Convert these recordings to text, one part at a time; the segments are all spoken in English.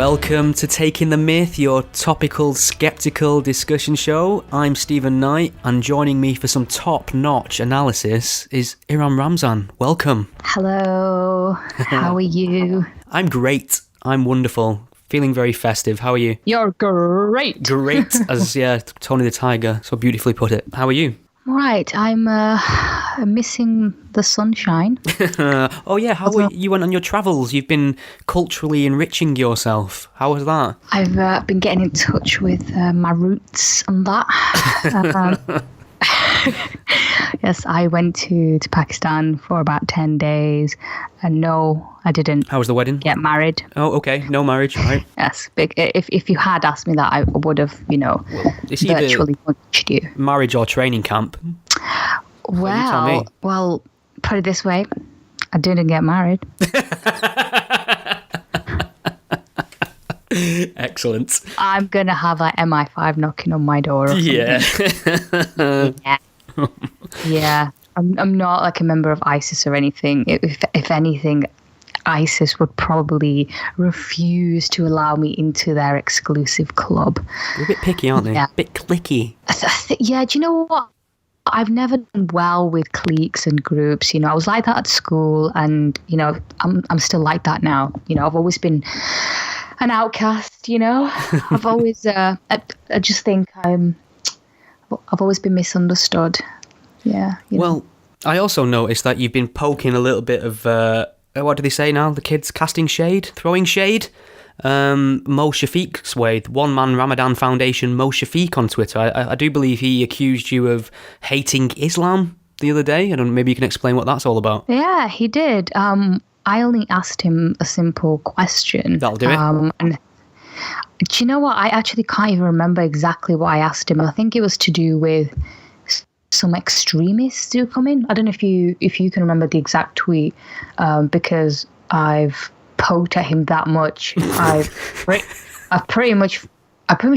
Welcome to Taking the Myth, your topical, skeptical discussion show. I'm Stephen Knight, and joining me for some top-notch analysis is Iram Ramzan. Welcome. Hello. How are you? I'm great. I'm wonderful. Feeling very festive. How are you? You're great. Great, as Tony the Tiger so beautifully put it. How are you? Right, I'm missing the sunshine. Oh yeah, you went on your travels? You've been culturally enriching yourself. How was that? I've been getting in touch with my roots and that. Yes, I went to Pakistan for about 10 days, and no, I didn't. How was the wedding? Get married. Oh, okay, no marriage, right? Yes, if you had asked me that, I would have, virtually punched you. Marriage or training camp? Well, put it this way, I didn't get married. Excellent. I'm gonna have like MI5 knocking on my door. Yeah. Yeah. I'm not like a member of ISIS or anything. If anything, ISIS would probably refuse to allow me into their exclusive club. They're a bit picky, aren't they? Yeah. A bit cliquey. Yeah. Do you know what? I've never done well with cliques and groups. I was like that at school, and I'm still like that now. I've always been an outcast. I've always I just think I've always been misunderstood. Yeah. Well, I also noticed that you've been poking a little bit of what do they say now? The kids casting shade, throwing shade. Mo Shafiq's way, One Man Ramadan Foundation, Mo Shafiq on Twitter. I do believe he accused you of hating Islam the other day. I don't know, maybe you can explain what that's all about. Yeah, he did. I only asked him a simple question. That'll do it. And do you know what? I actually can't even remember exactly what I asked him. I think it was to do with some extremists who come in. I don't know if you can remember the exact tweet, because I've poked at him that much. I pretty much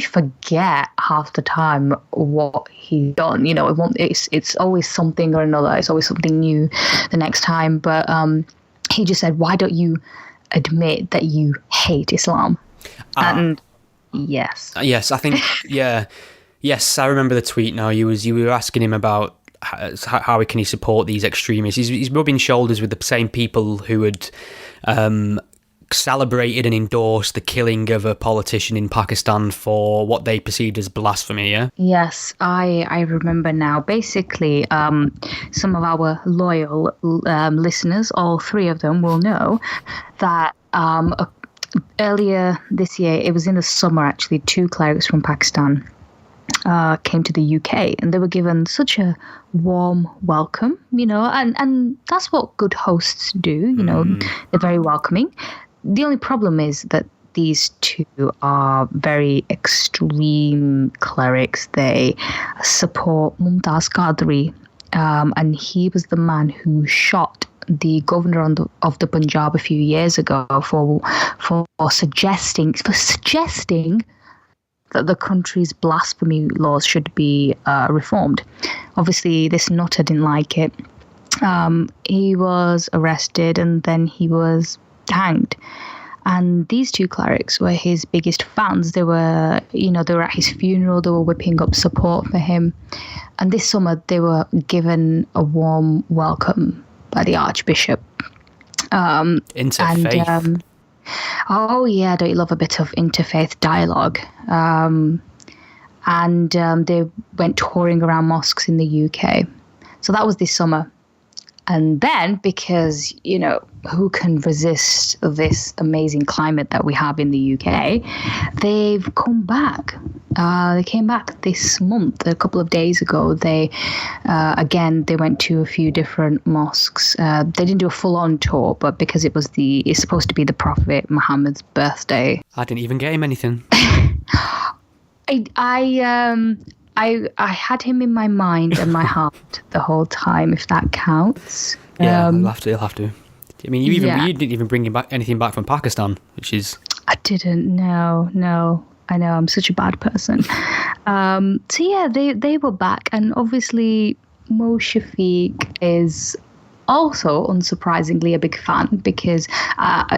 forget half the time what he's done. It's always something or another. It's always something new the next time. But he just said, "Why don't you admit that you hate Islam?" And yes, I think yes, I remember the tweet now. You were asking him about how can he support these extremists. He's rubbing shoulders with the same people who had celebrated and endorsed the killing of a politician in Pakistan for what they perceived as blasphemy, yeah? Yes, I remember now. Basically, some of our loyal listeners, all three of them, will know that earlier this year, it was in the summer actually, 2 clerics from Pakistan came to the UK, and they were given such a warm welcome, and that's what good hosts do, they're very welcoming. The only problem is that these 2 are very extreme clerics. They support Mumtaz Qadri, and he was the man who shot the governor of the Punjab a few years ago for suggesting that the country's blasphemy laws should be reformed. Obviously, this nutter didn't like it. He was arrested and then he was hanged. And these 2 clerics were his biggest fans. They were at his funeral. They were whipping up support for him. And this summer, they were given a warm welcome by the Archbishop. Interfaith. Oh yeah, don't you love a bit of interfaith dialogue? And they went touring around mosques in the UK. So that was this summer. And then, because, who can resist this amazing climate that we have in the UK, they've come back. They came back this month, a couple of days ago. They went to a few different mosques. They didn't do a full-on tour, but because it's supposed to be the Prophet Muhammad's birthday. I didn't even get him anything. I had him in my mind and my heart the whole time, if that counts. Yeah, you'll have to. I mean, you didn't even bring anything back from Pakistan, which is... I didn't. No. I know, I'm such a bad person. So yeah, they were back, and obviously Mo Shafiq is also, unsurprisingly, a big fan, because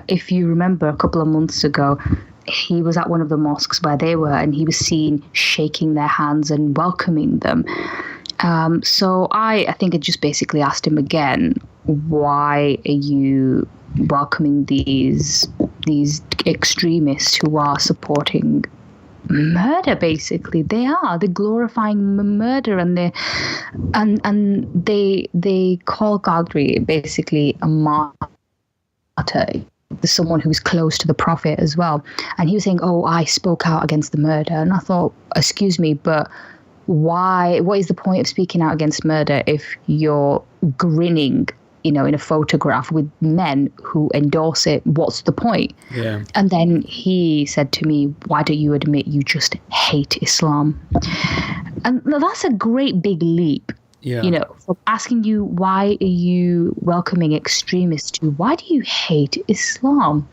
if you remember a couple of months ago, he was at one of the mosques where they were, and he was seen shaking their hands and welcoming them. So I think I just basically asked him again, why are you welcoming these extremists who are supporting murder? Basically, they're glorifying murder, and they call Qadri basically a martyr, someone who's close to the Prophet as well. And he was saying, oh, I spoke out against the murder. And I thought, excuse me, but why? What is the point of speaking out against murder if you're grinning, in a photograph with men who endorse it? What's the point? Yeah. And then he said to me, why don't you admit you just hate Islam? And that's a great big leap. Yeah. From asking you, why are you welcoming extremists, to why do you hate Islam?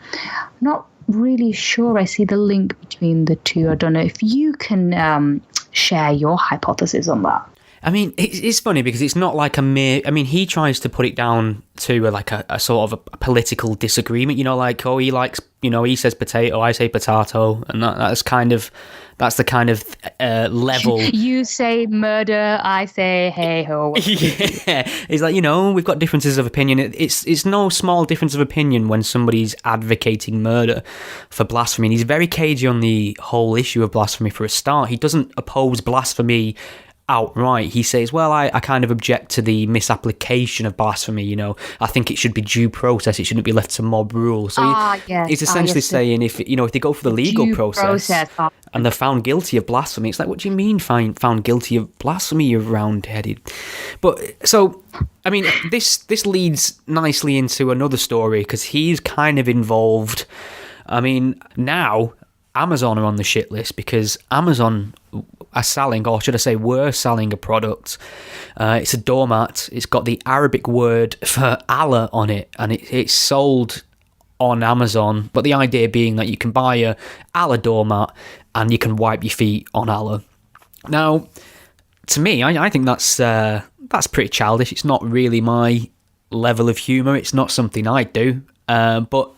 Not really sure I see the link between the two. I don't know if you can share your hypothesis on that. I mean, it's funny because it's not like he tries to put it down to a sort of a political disagreement, oh, he likes, he says potato, I say potato, and that's the kind of level. You say murder, I say hey ho. Yeah, it's like, we've got differences of opinion. It's no small difference of opinion when somebody's advocating murder for blasphemy. And he's very cagey on the whole issue of blasphemy for a start. He doesn't oppose blasphemy outright. He says, well, I kind of object to the misapplication of blasphemy. I think it should be due process. It shouldn't be left to mob rule. So he's essentially saying if they go for the legal process and they're found guilty of blasphemy, it's like, what do you mean found guilty of blasphemy, you round-headed? But so, I mean, this leads nicely into another story because he's kind of involved. I mean, now Amazon are on the shit list because Amazon are selling, or should I say were selling, a product. It's a doormat. It's got the Arabic word for Allah on it, and it's sold on Amazon. But the idea being that you can buy a Allah doormat and you can wipe your feet on Allah. Now, to me, I think that's pretty childish. It's not really my level of humour. It's not something I do. But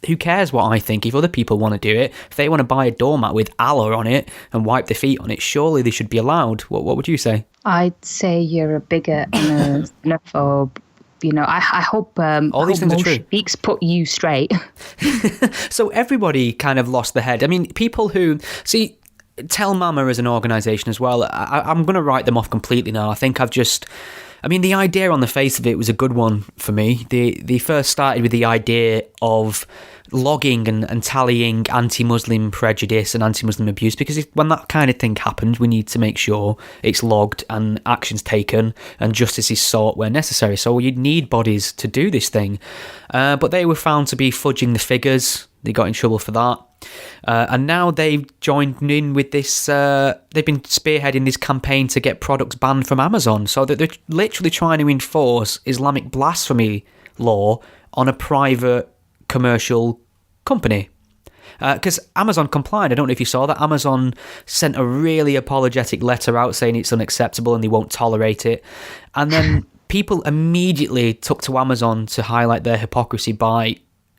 who cares what I think? If other people want to do it, if they want to buy a doormat with Allah on it and wipe their feet on it, surely they should be allowed. What would you say? I'd say you're a bigot and a xenophobe. I hope all these things are true. Speaks put you straight. So everybody kind of lost their head. I mean, people who see Tell Mama as an organisation as well. I'm going to write them off completely now. I think the idea on the face of it was a good one for me. They first started with the idea of logging and tallying anti-Muslim prejudice and anti-Muslim abuse, because when that kind of thing happens, we need to make sure it's logged and actions taken and justice is sought where necessary. So you'd need bodies to do this thing. But they were found to be fudging the figures. They got in trouble for that. And now they've joined in with this, they've been spearheading this campaign to get products banned from Amazon. So that they're literally trying to enforce Islamic blasphemy law on a private commercial company. Because Amazon complied. I don't know if you saw that. Amazon sent a really apologetic letter out saying it's unacceptable and they won't tolerate it. And then people immediately took to Amazon to highlight their hypocrisy by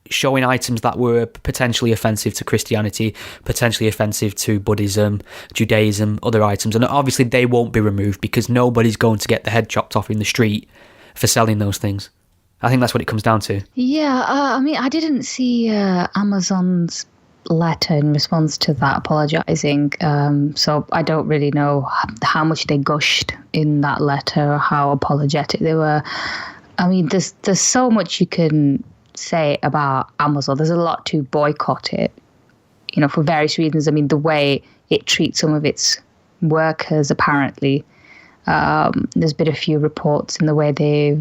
showing items that were potentially offensive to Christianity, potentially offensive to Buddhism, Judaism, other items. And obviously they won't be removed because nobody's going to get the head chopped off in the street for selling those things. I think that's what it comes down to. Yeah, I didn't see Amazon's letter in response to that apologising. So I don't really know how much they gushed in that letter or how apologetic they were. I mean, there's so much you can say about Amazon. There's a lot to boycott it, for various reasons. I mean, the way it treats some of its workers, apparently. There's been a few reports in the way they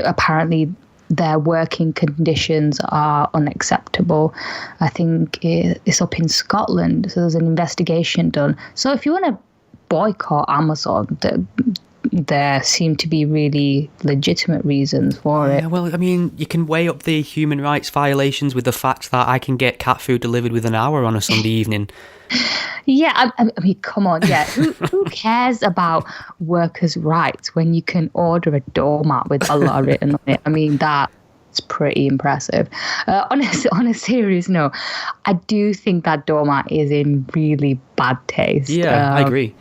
apparently their working conditions are unacceptable. I think it's up in Scotland, so there's an investigation done. So if you want to boycott Amazon, there seem to be really legitimate reasons for it. Yeah, well, I mean, you can weigh up the human rights violations with the fact that I can get cat food delivered within an hour on a Sunday evening. Yeah, I mean, come on, yeah. Who cares about workers' rights when you can order a doormat with Allah written on it? I mean, that It's pretty impressive. On a serious note, I do think that doormat is in really bad taste. Yeah, I agree.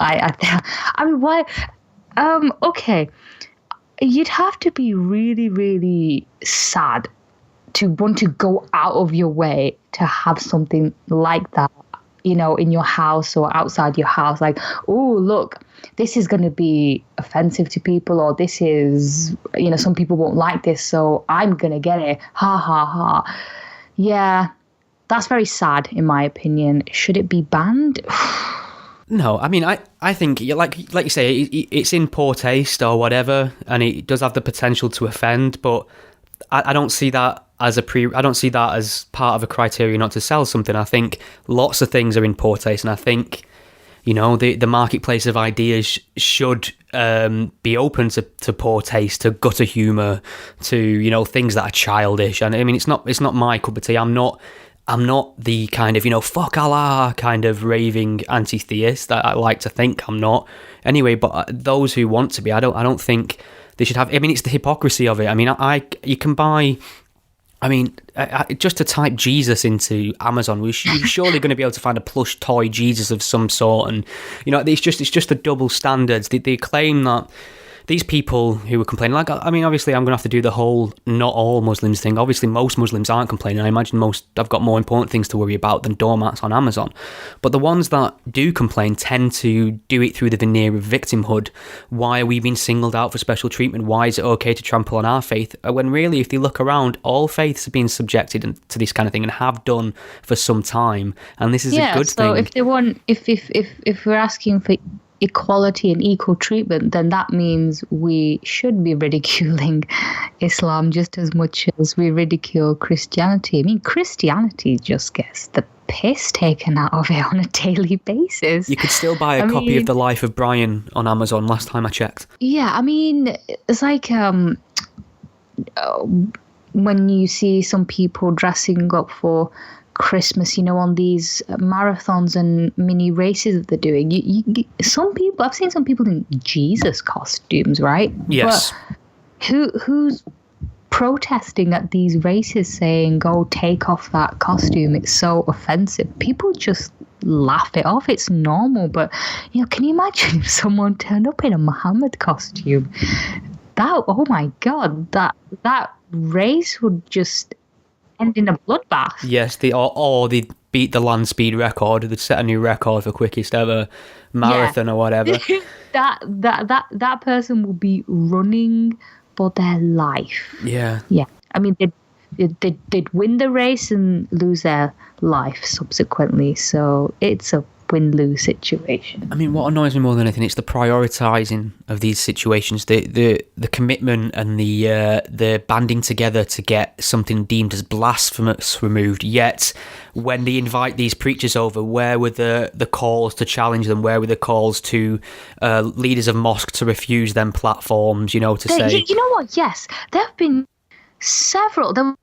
I mean, why? Okay, you'd have to be really, really sad to want to go out of your way to have something like that, in your house or outside your house. Like, oh, look, this is going to be offensive to people, or this is, some people won't like this, so I'm going to get it. Ha, ha, ha. Yeah, that's very sad, in my opinion. Should it be banned? No, I mean, I think, like you say, it's in poor taste or whatever, and it does have the potential to offend, but I don't see that as I don't see that as part of a criteria not to sell something. I think lots of things are in poor taste, and I think, the marketplace of ideas should be open to poor taste, to gutter humour, to, things that are childish. And I mean, it's not my cup of tea. I'm not the kind of, fuck Allah kind of raving anti-theist that I like to think I'm not. Anyway, but those who want to be, I don't think they should have. I mean, it's the hypocrisy of it. I mean, you can buy. I mean, just to type Jesus into Amazon, you're surely going to be able to find a plush toy Jesus of some sort, and it's just the double standards. They claim that these people who were complaining, like, I mean, obviously I'm going to have to do the whole not all Muslims thing. Obviously most Muslims aren't complaining. I imagine most have got more important things to worry about than doormats on Amazon. But the ones that do complain tend to do it through the veneer of victimhood. Why are we being singled out for special treatment? Why is it okay to trample on our faith? When really, if they look around, all faiths are being subjected to this kind of thing and have done for some time. And this is a good thing. So if they want, if we're asking for equality and equal treatment, then that means we should be ridiculing Islam just as much as we ridicule Christianity. I mean, Christianity just gets the piss taken out of it on a daily basis. You could still buy a copy of The Life of Brian on Amazon last time I checked. Yeah, I mean, it's like when you see some people dressing up for Christmas, on these marathons and mini races that they're doing. Some people, I've seen some people in Jesus costumes, right? Yes. But who's protesting at these races saying, "Go take off that costume, it's so offensive"? People just laugh it off. It's normal. But can you imagine if someone turned up in a Muhammad costume? Oh my God, that race would just end in a bloodbath. Yes, they beat the land speed record. They'd set a new record for quickest ever marathon or whatever. that person will be running for their life. Yeah. I mean, they'd win the race and lose their life subsequently. So it's a win-lose situation. I mean, what annoys me more than anything, it's the prioritising of these situations, the commitment and the banding together to get something deemed as blasphemous removed. Yet, when they invite these preachers over, where were the calls to challenge them? Where were the calls to leaders of mosque to refuse them platforms? To say, you know what? Yes, there have been several. There was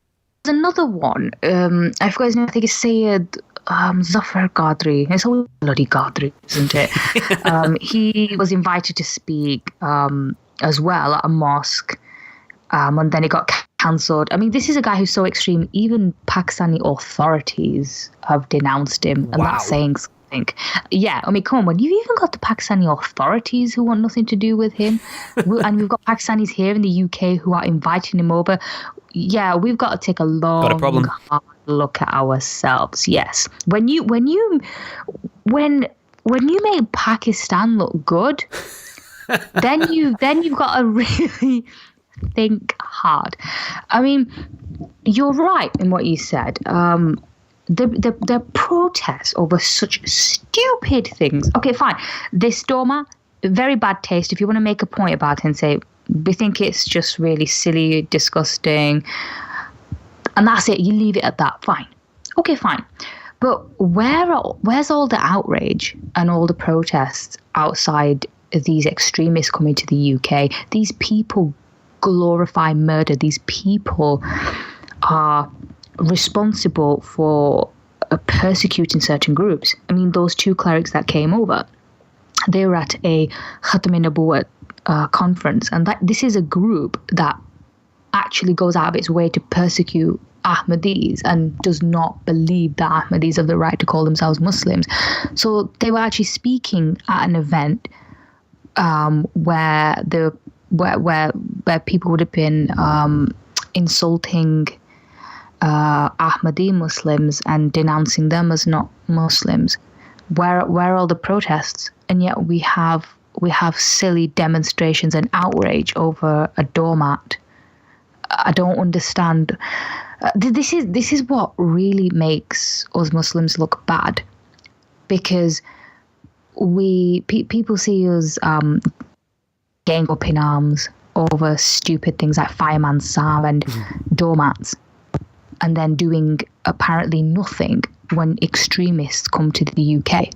another one. I forgot his name. I think it's Sayyid Zafar Qadri. It's always bloody Qadri, isn't it? He was invited to speak as well at a mosque, and then it got cancelled. I mean, this is a guy who's so extreme, even Pakistani authorities have denounced him, and that's saying something. Yeah, I mean, come on, when you've even got the Pakistani authorities who want nothing to do with him, and we've got Pakistanis here in the UK who are inviting him over. Yeah, we've got to take a long, hard look at ourselves. Yes, when you make Pakistan look good, then you've got to really think hard. I mean, you're right in what you said. The protests over such stupid things. Okay, fine. This doormat, very bad taste. If you want to make a point about it and say, we think it's just really silly, disgusting, and that's it, you leave it at that. Fine. Okay, fine. But where's all the outrage and all the protests outside these extremists coming to the UK? These people glorify murder. These people are responsible for persecuting certain groups. I mean, those two clerics that came over, they were at a Khatm-e-Nabuwwat conference, and this is a group that actually goes out of its way to persecute Ahmadis and does not believe that Ahmadis have the right to call themselves Muslims. So they were actually speaking at an event where people would have been insulting Ahmadi Muslims and denouncing them as not Muslims. Where are all the protests? And yet we have silly demonstrations and outrage over a doormat. I don't understand. This is what really makes us Muslims look bad, because people see us getting up in arms over stupid things like Fireman Sam and doormats, and then doing apparently nothing when extremists come to the UK.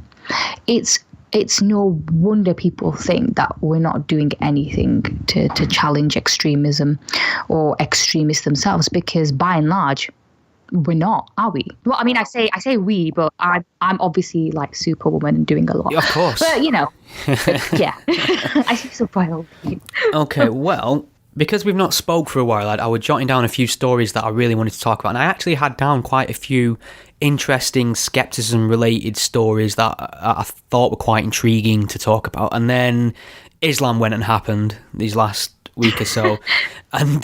It's no wonder people think that we're not doing anything to challenge extremism or extremists themselves, because by and large, we're not, are we? Well, I mean, I say we, but I'm obviously like Superwoman and doing a lot. Of course. But, yeah. I feel so proud. Okay, well, because we've not spoke for a while, I was jotting down a few stories that I really wanted to talk about, and I actually had down quite a few interesting skepticism-related stories that I thought were quite intriguing to talk about. And then Islam went and happened these last week or so, and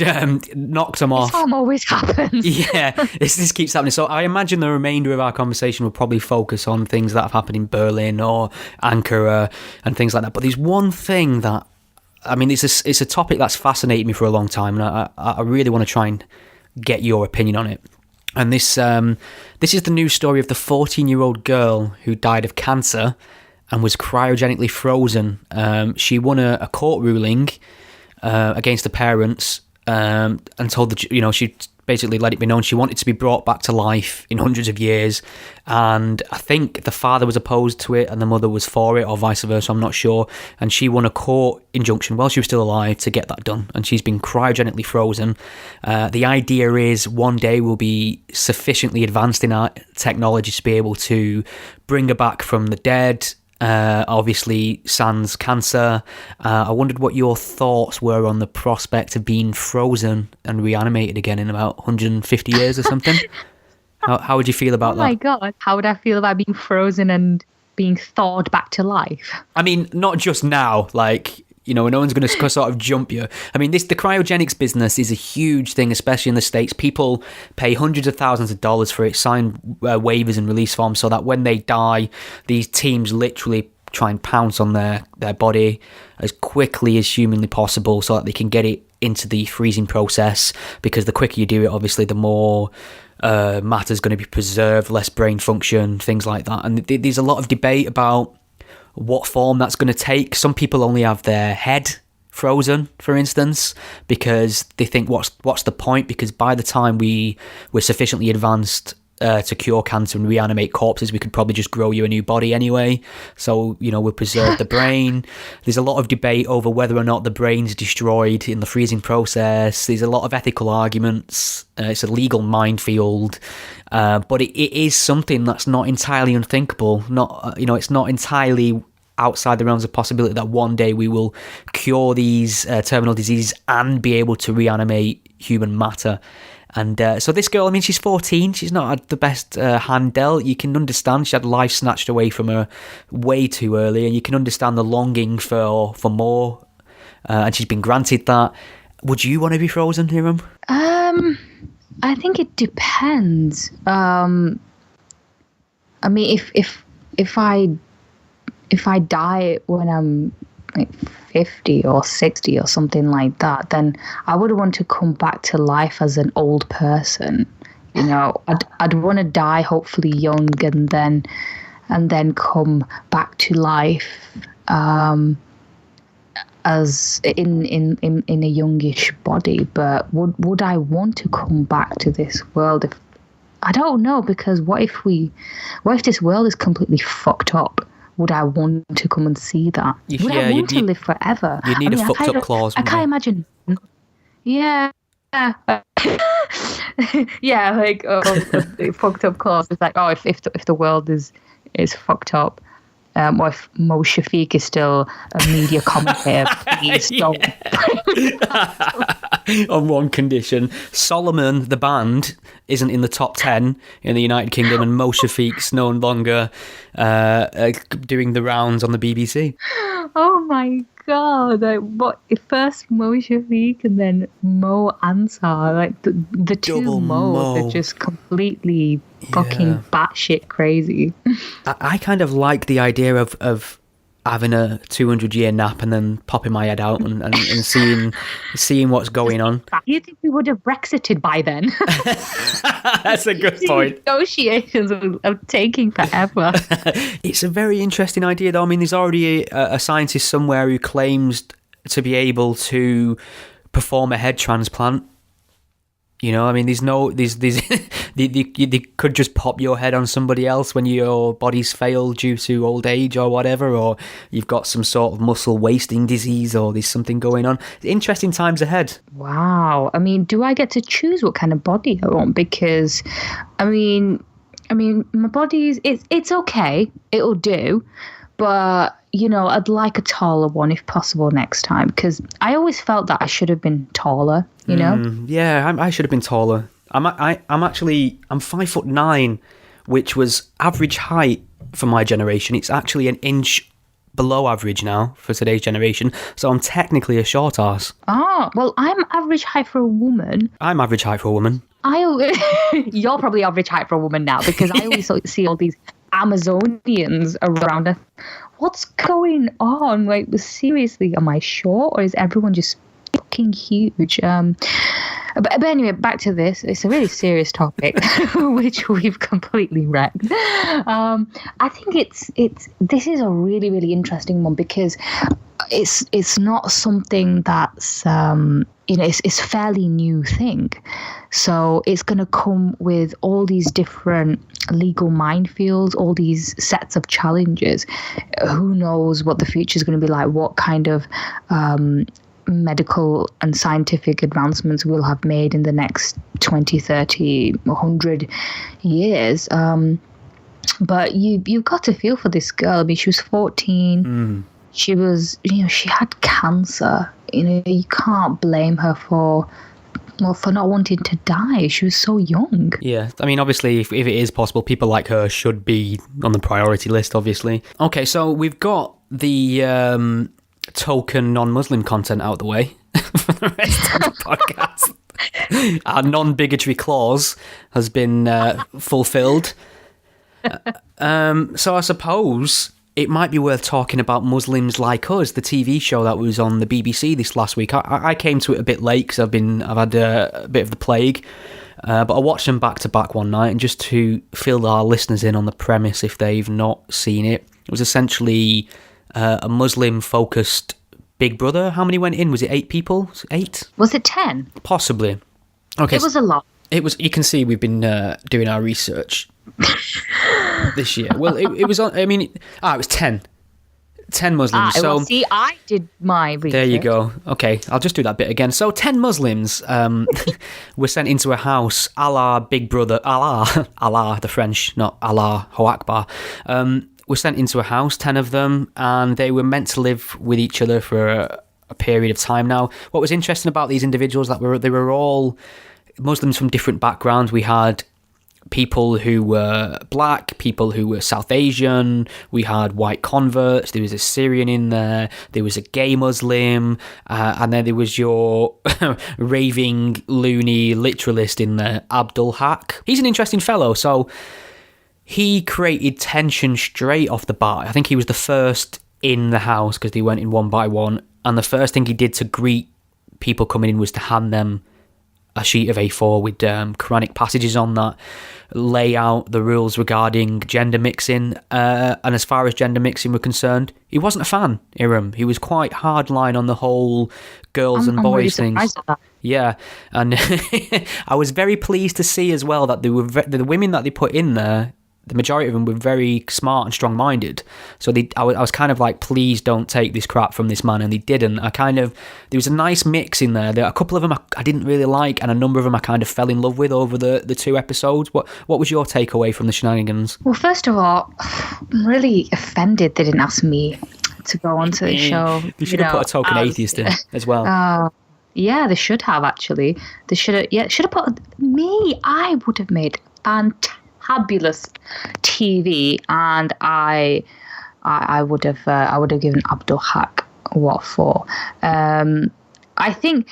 knocked them off. Islam always happens. Yeah, this keeps happening. So I imagine the remainder of our conversation will probably focus on things that have happened in Berlin or Ankara and things like that. But there's one thing that, I mean, it's a topic that's fascinated me for a long time, and I really want to try and get your opinion on it. And this is the news story of the 14-year-old girl who died of cancer and was cryogenically frozen. She won a court ruling against the parents and told she basically let it be known she wanted to be brought back to life in hundreds of years, and I think the father was opposed to it and the mother was for it, or vice versa, I'm not sure, and she won a court injunction while she was still alive to get that done, and she's been cryogenically frozen. The idea is one day we'll be sufficiently advanced in our technology to be able to bring her back from the dead, obviously sans cancer. I wondered what your thoughts were on the prospect of being frozen and reanimated again in about 150 years or something. How would you feel about that? Oh my God, how would I feel about being frozen and being thawed back to life? I mean, not just now, like, no one's going to sort of jump you. I mean, the cryogenics business is a huge thing, especially in the States. People pay hundreds of thousands of dollars for it, sign waivers and release forms, so that when they die, these teams literally try and pounce on their body as quickly as humanly possible so that they can get it into the freezing process, because the quicker you do it, obviously, the more matter's going to be preserved, less brain function, things like that. And there's a lot of debate about what form that's going to take. Some people only have their head frozen, for instance, because they think what's the point, because by the time we're sufficiently advanced to cure cancer and reanimate corpses, we could probably just grow you a new body anyway, so we'll preserve the brain. There's a lot of debate over whether or not the brain's destroyed in the freezing process. There's a lot of ethical arguments. It's a legal minefield, but it is something that's not entirely unthinkable. It's not entirely outside the realms of possibility that one day we will cure these terminal diseases and be able to reanimate human matter. And so this girl, I mean, she's 14. She's not had the best hand dealt. You can understand she had life snatched away from her way too early, and you can understand the longing for more. And she's been granted that. Would you want to be frozen, Hiram? I think it depends. I mean, if I die when I'm like 50 or 60 or something like that, then I would want to come back to life as an old person. I'd want to die hopefully young and then come back to life as in a youngish body. But would I want to come back to this world? I don't know, because what if this world is completely fucked up? Would I want to come and see that? Would I want to live forever? You'd need a fucked up clause. I can't imagine. Yeah. Yeah, like fucked up clause. It's like, if the world is fucked up, or if Mo Shafiq is still a media commentator, please don't. On one condition: Solomon, the band, isn't in the top 10 in the United Kingdom, and Mo Shafiq's no longer doing the rounds on the BBC. Oh my god! Like, what? First Mo Shafiq and then Mo Ansar. Like the two Double Mo's Mo. are just completely fucking batshit crazy. I kind of like the idea of having a 200-year nap and then popping my head out and seeing what's going on. You think we would have Brexited by then? That's a good point. Negotiations are taking forever. It's a very interesting idea, though. I mean, there's already a scientist somewhere who claims to be able to perform a head transplant. You know, I mean, they could just pop your head on somebody else when your body's failed due to old age or whatever, or you've got some sort of muscle wasting disease, or there's something going on. Interesting times ahead. Wow. I mean, do I get to choose what kind of body I want? Because, I mean, my body's it's okay. It'll do, but you know, I'd like a taller one if possible next time, because I always felt that I should have been taller. You know? Yeah, I should have been taller. I'm 5'9", which was average height for my generation. It's actually an inch below average now for today's generation, so I'm technically a short arse. Oh, well, I'm average height for a woman. I'm average height for a woman. You're probably average height for a woman now, because I always see all these Amazonians around us. What's going on? Like, seriously, am I short, or is everyone just fucking huge? But anyway, back to this. It's a really serious topic, which we've completely wrecked. I think this is a really, really interesting one, because it's not something that's it's a fairly new thing. So it's going to come with all these different legal minefields, all these sets of challenges. Who knows what the future is going to be like? What kind of medical and scientific advancements we'll have made in the next 20, 30, 100 years. But you've got to feel for this girl. I mean, she was 14. She was, she had cancer. You can't blame her for not wanting to die. She was so young. Yeah, I mean, obviously, if it is possible, people like her should be on the priority list, obviously. Okay, so we've got the token non-Muslim content out the way for the rest of the podcast. Our non-bigotry clause has been fulfilled. So I suppose it might be worth talking about Muslims Like Us, the TV show that was on the BBC this last week. I came to it a bit late because I've had a bit of the plague, but I watched them back to back one night, and just to fill our listeners in on the premise if they've not seen it, it was essentially a Muslim-focused Big Brother. How many went in? Was it 8 people? 8? Was it 10? Possibly. Okay. It was a lot. It was. You can see we've been doing our research this year. Well, it was on. I mean, it was 10. 10 Muslims. So see, I did my research. There you go. Okay, I'll just do that bit again. So 10 Muslims were sent into a house, Allah Big Brother, Allah the French, not Allah Ho Akbar. Were sent into a house, 10 of them, and they were meant to live with each other for a period of time. Now, what was interesting about these individuals that they were all Muslims from different backgrounds. We had people who were black, people who were South Asian, we had white converts, there was a Syrian in there was a gay Muslim, and then there was your raving, loony literalist in there, Abdul Haq. He's an interesting fellow, so he created tension straight off the bat. I think he was the first in the house because they went in one by one, and the first thing he did to greet people coming in was to hand them a sheet of A4 with Quranic passages on that lay out the rules regarding gender mixing. And as far as gender mixing were concerned, he wasn't a fan, Iram. He was quite hardline on the whole girls and boys really things. Yeah, and I was very pleased to see as well that the women that they put in there, the majority of them were very smart and strong-minded. So I was kind of like, please don't take this crap from this man, and they didn't. There was a nice mix in there. A couple of them I didn't really like, and a number of them I kind of fell in love with over the 2 episodes. What was your takeaway from the shenanigans? Well, first of all, I'm really offended they didn't ask me to go onto the show. You should have put a token atheist in as well. Yeah, they should have actually. They should have. Yeah, should have put me. I would have made fantabulous TV, and I would have. I would have given Abdul Haq what for. I think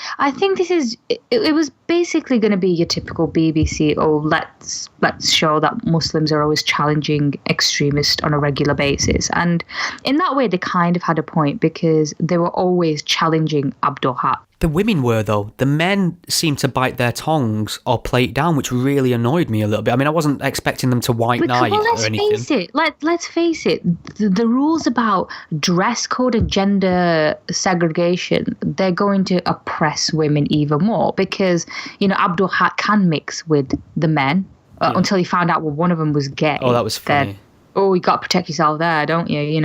this is it was basically going to be your typical BBC. Oh, let's show that Muslims are always challenging extremists on a regular basis, and in that way they kind of had a point because they were always challenging Abdul Haq. The women were, though. The men seemed to bite their tongues or play it down, which really annoyed me a little bit. I mean, I wasn't expecting them to white knight or anything. Let's face it. The rules about dress code and gender segregation, they're going to oppress women even more because, Abdul Haq can mix with the men until he found out one of them was gay. Oh, that was funny. You got to protect yourself there, don't you?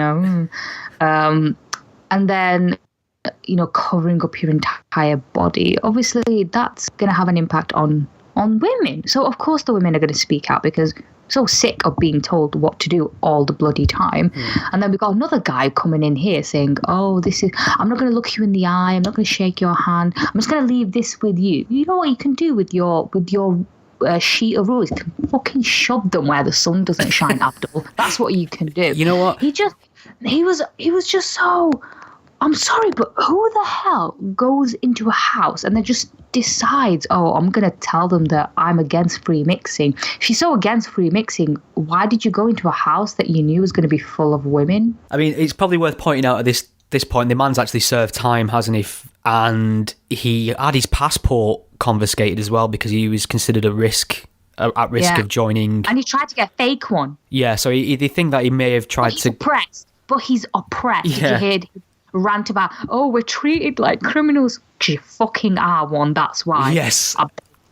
And then covering up your entire body. Obviously, that's going to have an impact on women. So, of course, the women are going to speak out because so sick of being told what to do all the bloody time. And then we've got another guy coming in here saying, I'm not going to look you in the eye. I'm not going to shake your hand. I'm just going to leave this with you. You know what you can do with your sheet of rules? You can fucking shove them where the sun doesn't shine, Abdul. That's what you can do. You know what? He was just so... I'm sorry, but who the hell goes into a house and then just decides, I'm going to tell them that I'm against free mixing? If you're so against free mixing, why did you go into a house that you knew was going to be full of women? I mean, it's probably worth pointing out at this point, the man's actually served time, hasn't he? And he had his passport confiscated as well because he was considered at risk of joining. And he tried to get a fake one. Yeah, so they think that he may have tried to... But he's oppressed. Yeah. Did you hear rant about, we're treated like criminals? Because you fucking are one, that's why. Yes.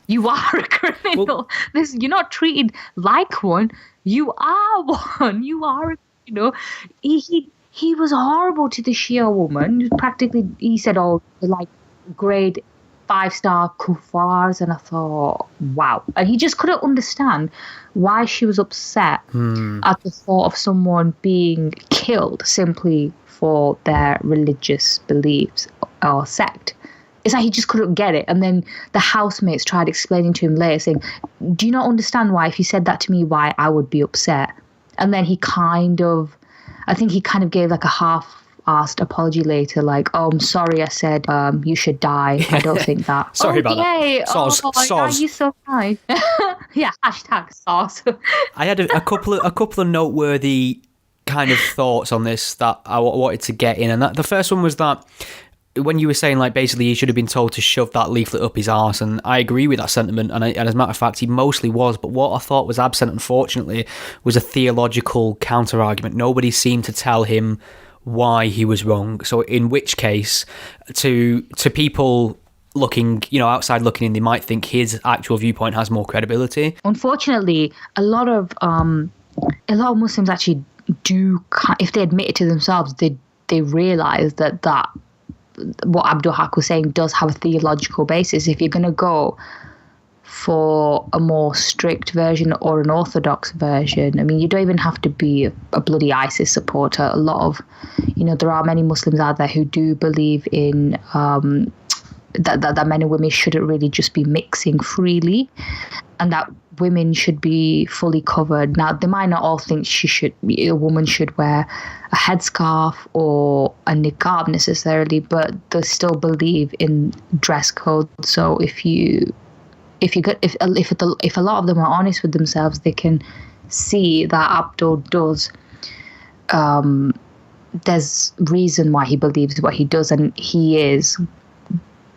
You are a criminal. You're not treated like one. You are one. You are, he was horrible to the Shia woman. Practically, he said, like grade 5-star kuffars, and I thought, wow. And he just couldn't understand why she was upset at the thought of someone being killed simply for their religious beliefs or sect. It's like he just couldn't get it. And then the housemates tried explaining to him later, saying, do you not understand why, if you said that to me, why I would be upset? And then he kind of gave like a half-assed apology later, like, I'm sorry I said you should die. I don't think that. Sorry about that. Soz. You're so kind. Yeah, hashtag sauce. I had a couple of noteworthy kind of thoughts on this that I wanted to get in, and the first one was that when you were saying, like, basically he should have been told to shove that leaflet up his arse, and I agree with that sentiment, and as a matter of fact he mostly was, but what I thought was absent, unfortunately, was a theological counter-argument. Nobody seemed to tell him why he was wrong. So in which case, to people looking, outside looking in, they might think his actual viewpoint has more credibility. Unfortunately, a lot of Muslims actually do, if they admit it to themselves, they realise that what Abdul Haq was saying does have a theological basis. If you're going to go for a more strict version or an orthodox version, I mean, you don't even have to be a bloody ISIS supporter. A lot of, there are many Muslims out there who do believe in that men and women shouldn't really just be mixing freely, and that women should be fully covered. Now, they might not all think a woman should wear a headscarf or a niqab necessarily, but they still believe in dress code. So if a lot of them are honest with themselves, they can see that Abdul does. There's reason why he believes what he does, and he is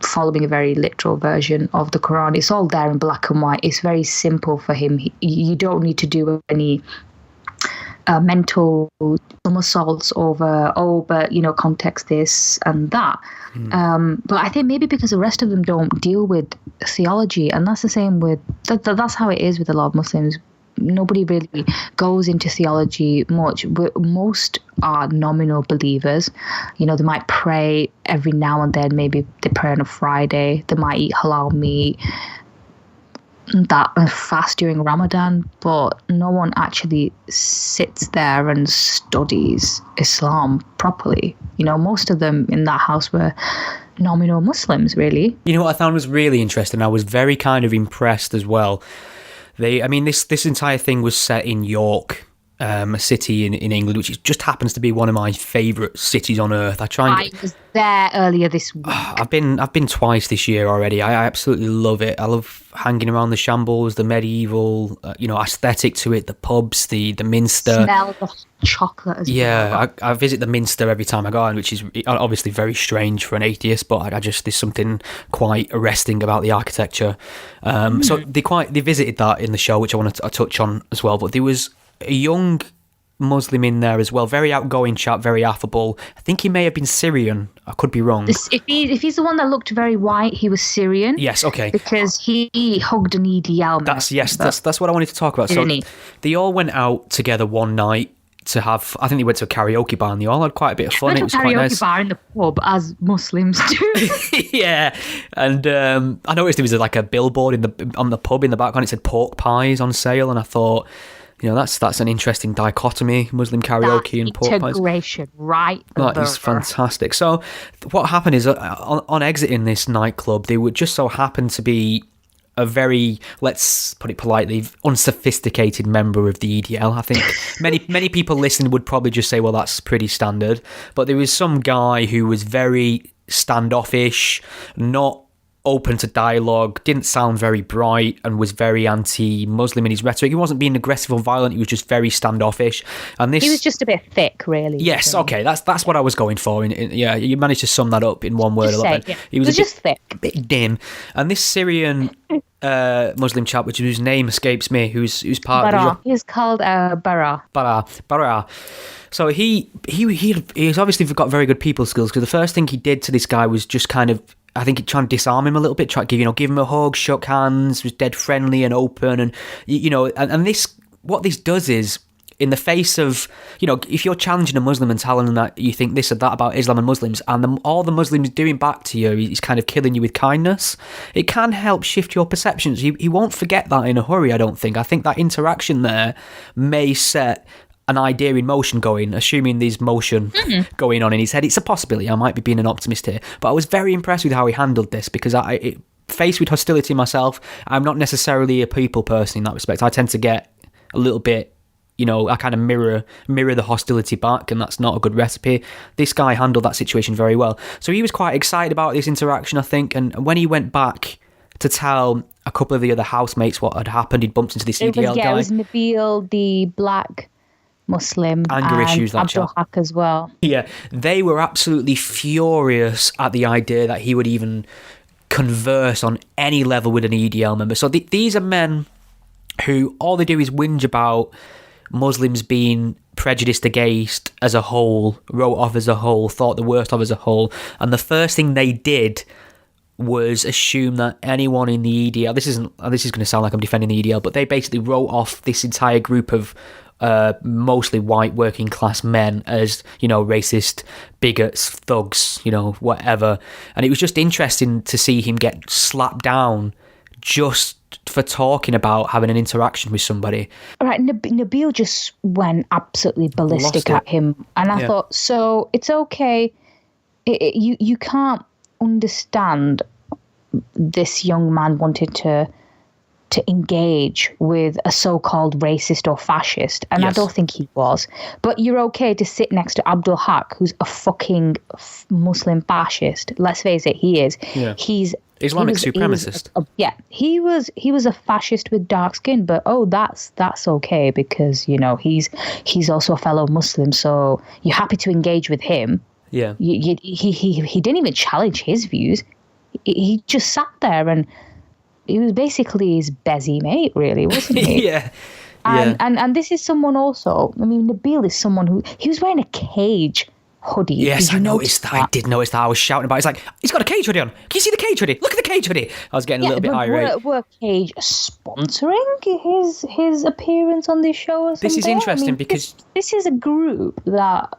following a very literal version of the Quran. It's all there in black and white. It's very simple for him. You don't need to do any mental somersaults over, but context this and that. But I think maybe because the rest of them don't deal with theology, and that's the same with that's how it is with a lot of Muslims. Nobody really goes into theology much. Most are nominal believers. They might pray every now and then. Maybe they pray on a Friday. They might eat halal meat, that fast during Ramadan, but no one actually sits there and studies Islam properly. Most of them in that house were nominal Muslims, really. You know what I found was really interesting? I was very kind of impressed as well. This entire thing was set in York, a city in England, which just happens to be one of my favourite cities on earth. I was there earlier this week. I've been twice this year already. I absolutely love it. I love hanging around the shambles, the medieval, aesthetic to it, the pubs, the Minster. Smell the chocolate as well. Yeah, I visit the Minster every time I go, which is obviously very strange for an atheist, but there's something quite arresting about the architecture. So they visited that in the show, which I want to touch on as well. But there was a young Muslim in there as well, very outgoing chap, very affable. I think he may have been Syrian. I could be wrong. If he's the one that looked very white, he was Syrian. Yes, okay. Because he hugged an EDL member. That's what I wanted to talk about. So they all went out together one night to have. I think they went to a karaoke bar and they all had quite a bit of fun. It was quite nice. Karaoke bar in the pub, as Muslims do. Yeah, and I noticed there was like a billboard on the pub in the background. It said pork pies on sale, and I thought, that's an interesting dichotomy, Muslim karaoke and pork pies. Integration, right? That is fantastic. So what happened is on exiting this nightclub, they would just so happen to be a very, let's put it politely, unsophisticated member of the EDL. I think many people listening would probably just say, well, that's pretty standard. But there was some guy who was very standoffish, not open to dialogue, didn't sound very bright, and was very anti-Muslim in his rhetoric. He wasn't being aggressive or violent, he was just very standoffish. And he was just a bit thick, really. Yes, okay, that's what I was going for. Yeah, you managed to sum that up in one word. Yeah. He was just thick. A bit dim. And this Syrian Muslim chap, whose name escapes me, who's part Bara. of... He's called Bara. Bara. So he's obviously got very good people skills, because the first thing he did to this guy was just kind of, I think, trying to disarm him a little bit, try to give him a hug, shook hands, was dead friendly and open, and and this, what this does is, in the face of, if you're challenging a Muslim and telling them that you think this or that about Islam and Muslims, and all the Muslims doing back to you is kind of killing you with kindness, it can help shift your perceptions. He won't forget that in a hurry, I don't think. I think that interaction there may set an idea in motion going, assuming there's motion going on in his head. It's a possibility. I might be being an optimist here, but I was very impressed with how he handled this, because faced with hostility myself, I'm not necessarily a people person in that respect. I tend to get a little bit, I kind of mirror the hostility back, and that's not a good recipe. This guy handled that situation very well. So he was quite excited about this interaction, I think, and when he went back to tell a couple of the other housemates what had happened, he'd bumped into this EDL guy. It was Nabil, the black Muslim, anger issues, that Abdul Haq as well. Yeah, they were absolutely furious at the idea that he would even converse on any level with an EDL member. So these are men who all they do is whinge about Muslims being prejudiced against as a whole, wrote off as a whole, thought the worst of as a whole, and the first thing they did was assume that anyone in the EDL, this is going to sound like I'm defending the EDL, but they basically wrote off this entire group of mostly white working class men as, racist, bigots, thugs, whatever. And it was just interesting to see him get slapped down just for talking about having an interaction with somebody. All right, Nabil just went absolutely ballistic at him. And I thought, so it's okay. You can't understand this young man wanted to engage with a so-called racist or fascist, and I don't think he was. But you're okay to sit next to Abdul Haq, who's a fucking Muslim fascist. Let's face it, he is. Yeah. He's Islamic supremacist. He was a fascist with dark skin, but that's okay, because he's also a fellow Muslim, so you're happy to engage with him. Yeah. He didn't even challenge his views. He just sat there, and he was basically his bezzy mate, really, wasn't he? Yeah. And this is someone also, Nabil is someone who, he was wearing a cage hoodie. Yes, I noticed that. I did notice that. I was shouting about it. It's like, he's got a cage hoodie on. Can you see the cage hoodie? Look at the cage hoodie. I was getting a little bit irate. Were Cage sponsoring his appearance on this show or something? This is interesting because... This is a group that,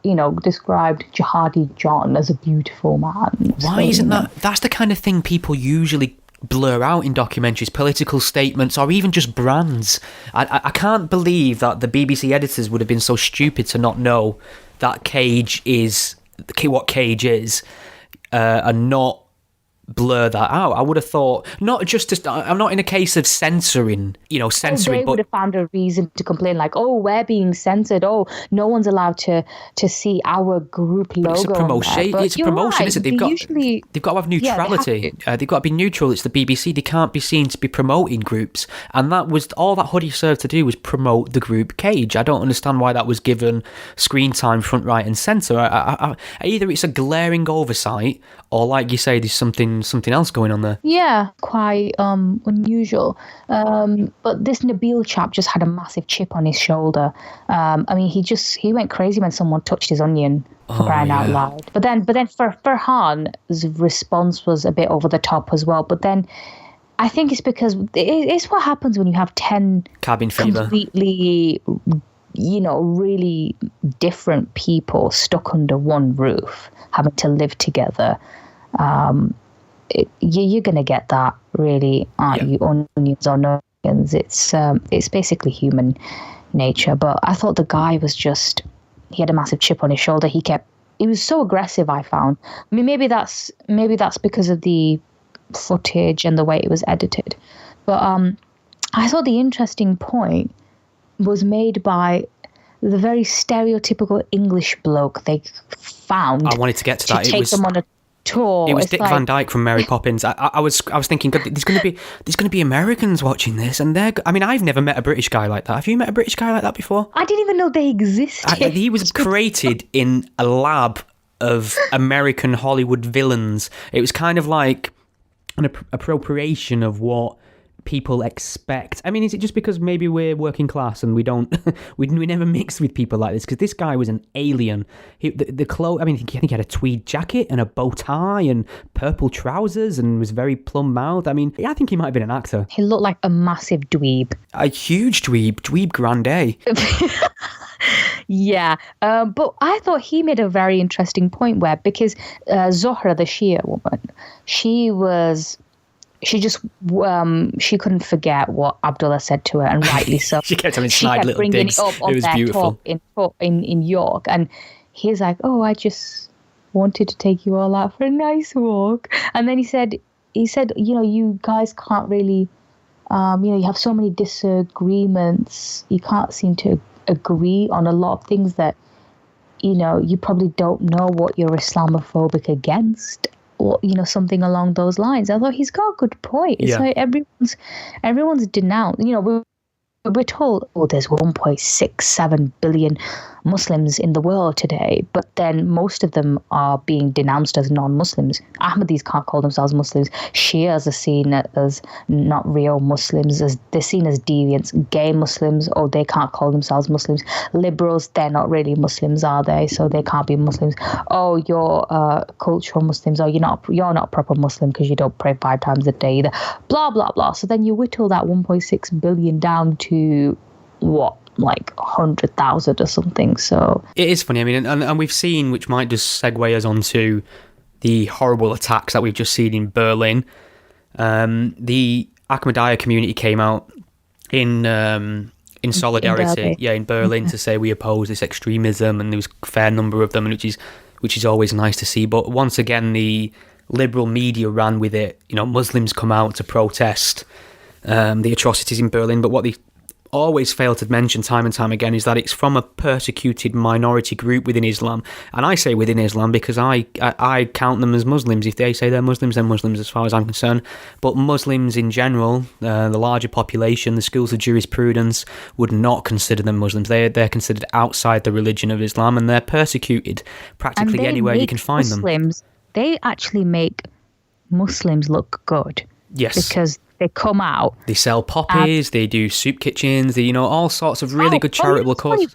described Jihadi John as a beautiful man. Why isn't that... That's the kind of thing people usually blur out in documentaries, political statements, or even just brands. I can't believe that the BBC editors would have been so stupid to not know that Cage is what Cage is, and not blur that out. I would have thought, not just to, I'm not in a case of censoring, They would but have found a reason to complain, like, oh, we're being censored. Oh, no one's allowed to see our group logo. it's a promotion. It's a promotion, isn't it? They've got to have neutrality. They've got to be neutral. It's the BBC. They can't be seen to be promoting groups, and that was all that hoodie served to do, was promote the group Cage. I don't understand why that was given screen time front, right, and centre. Either it's a glaring oversight, or like you say, there's something else going on there. Yeah, quite unusual. But this Nabil chap just had a massive chip on his shoulder. I mean, he went crazy when someone touched his onion, for crying out loud. But then for Farhan's response was a bit over the top as well. But then I think it's because it's what happens when you have 10 cabin fever, completely, really different people stuck under one roof, having to live together. You're going to get that, really, aren't you? Onions or no onions. It's basically human nature. But I thought the guy was he had a massive chip on his shoulder. He was so aggressive, I found. I mean, maybe that's because of the footage and the way it was edited. But I thought the interesting point was made by the very stereotypical English bloke they found. I wanted to get to that. Take them on a tour. It was Dick Van Dyke from Mary Poppins. I was thinking, God, there's going to be Americans watching this, and I've never met a British guy like that. Have you met a British guy like that before? I didn't even know they existed. He was created in a lab of American Hollywood villains. It was kind of like an appropriation of what people expect. I mean, is it just because maybe we're working class and we don't we never mix with people like this? Because this guy was an alien. The clothes, I mean, I think he had a tweed jacket and a bow tie and purple trousers and was very plumb mouthed. I mean, I think he might have been an actor. He looked like a massive dweeb. A huge dweeb grande. Yeah, but I thought he made a very interesting point because Zohra, the Shia woman, she couldn't forget what Abdullah said to her, and rightly so. She kept having snide little digs. It was beautiful. In York, and he's like, "Oh, I just wanted to take you all out for a nice walk." And then he said, you guys can't really, you have so many disagreements. You can't seem to agree on a lot of things that, you probably don't know what you're Islamophobic against. Or, something along those lines. I thought he's got a good point. It's like everyone's denounced. We're told, there's 1.67 billion Muslims in the world today, but then most of them are being denounced as non-Muslims. Ahmadis can't call themselves Muslims. Shias are seen as not real Muslims, as they're seen as deviants. Gay Muslims, they can't call themselves Muslims. Liberals, they're not really Muslims, are they? So they can't be Muslims. Oh, you're cultural Muslims. Oh, you're not proper Muslim because you don't pray 5 times a day either. Blah blah blah. So then you whittle that 1.6 billion down to what? Like 100,000 or something. So it is funny. I mean, and we've seen, which might just segue us onto the horrible attacks that we've just seen in Berlin. The Ahmadiyya community came out in solidarity, in Berlin, to say we oppose this extremism, and there was a fair number of them, which is always nice to see. But once again, the liberal media ran with it. Muslims come out to protest the atrocities in Berlin, but what they always fail to mention time and time again is that it's from a persecuted minority group within Islam. And I say within Islam because I count them as Muslims. If they say they're Muslims as far as I'm concerned. But Muslims in general, the larger population, the schools of jurisprudence would not consider them Muslims. They're considered outside the religion of Islam, and they're persecuted practically anywhere you can find them. They actually make Muslims look good. Yes. Because they come out. They sell poppies, they do soup kitchens, they, all sorts of really good charitable causes.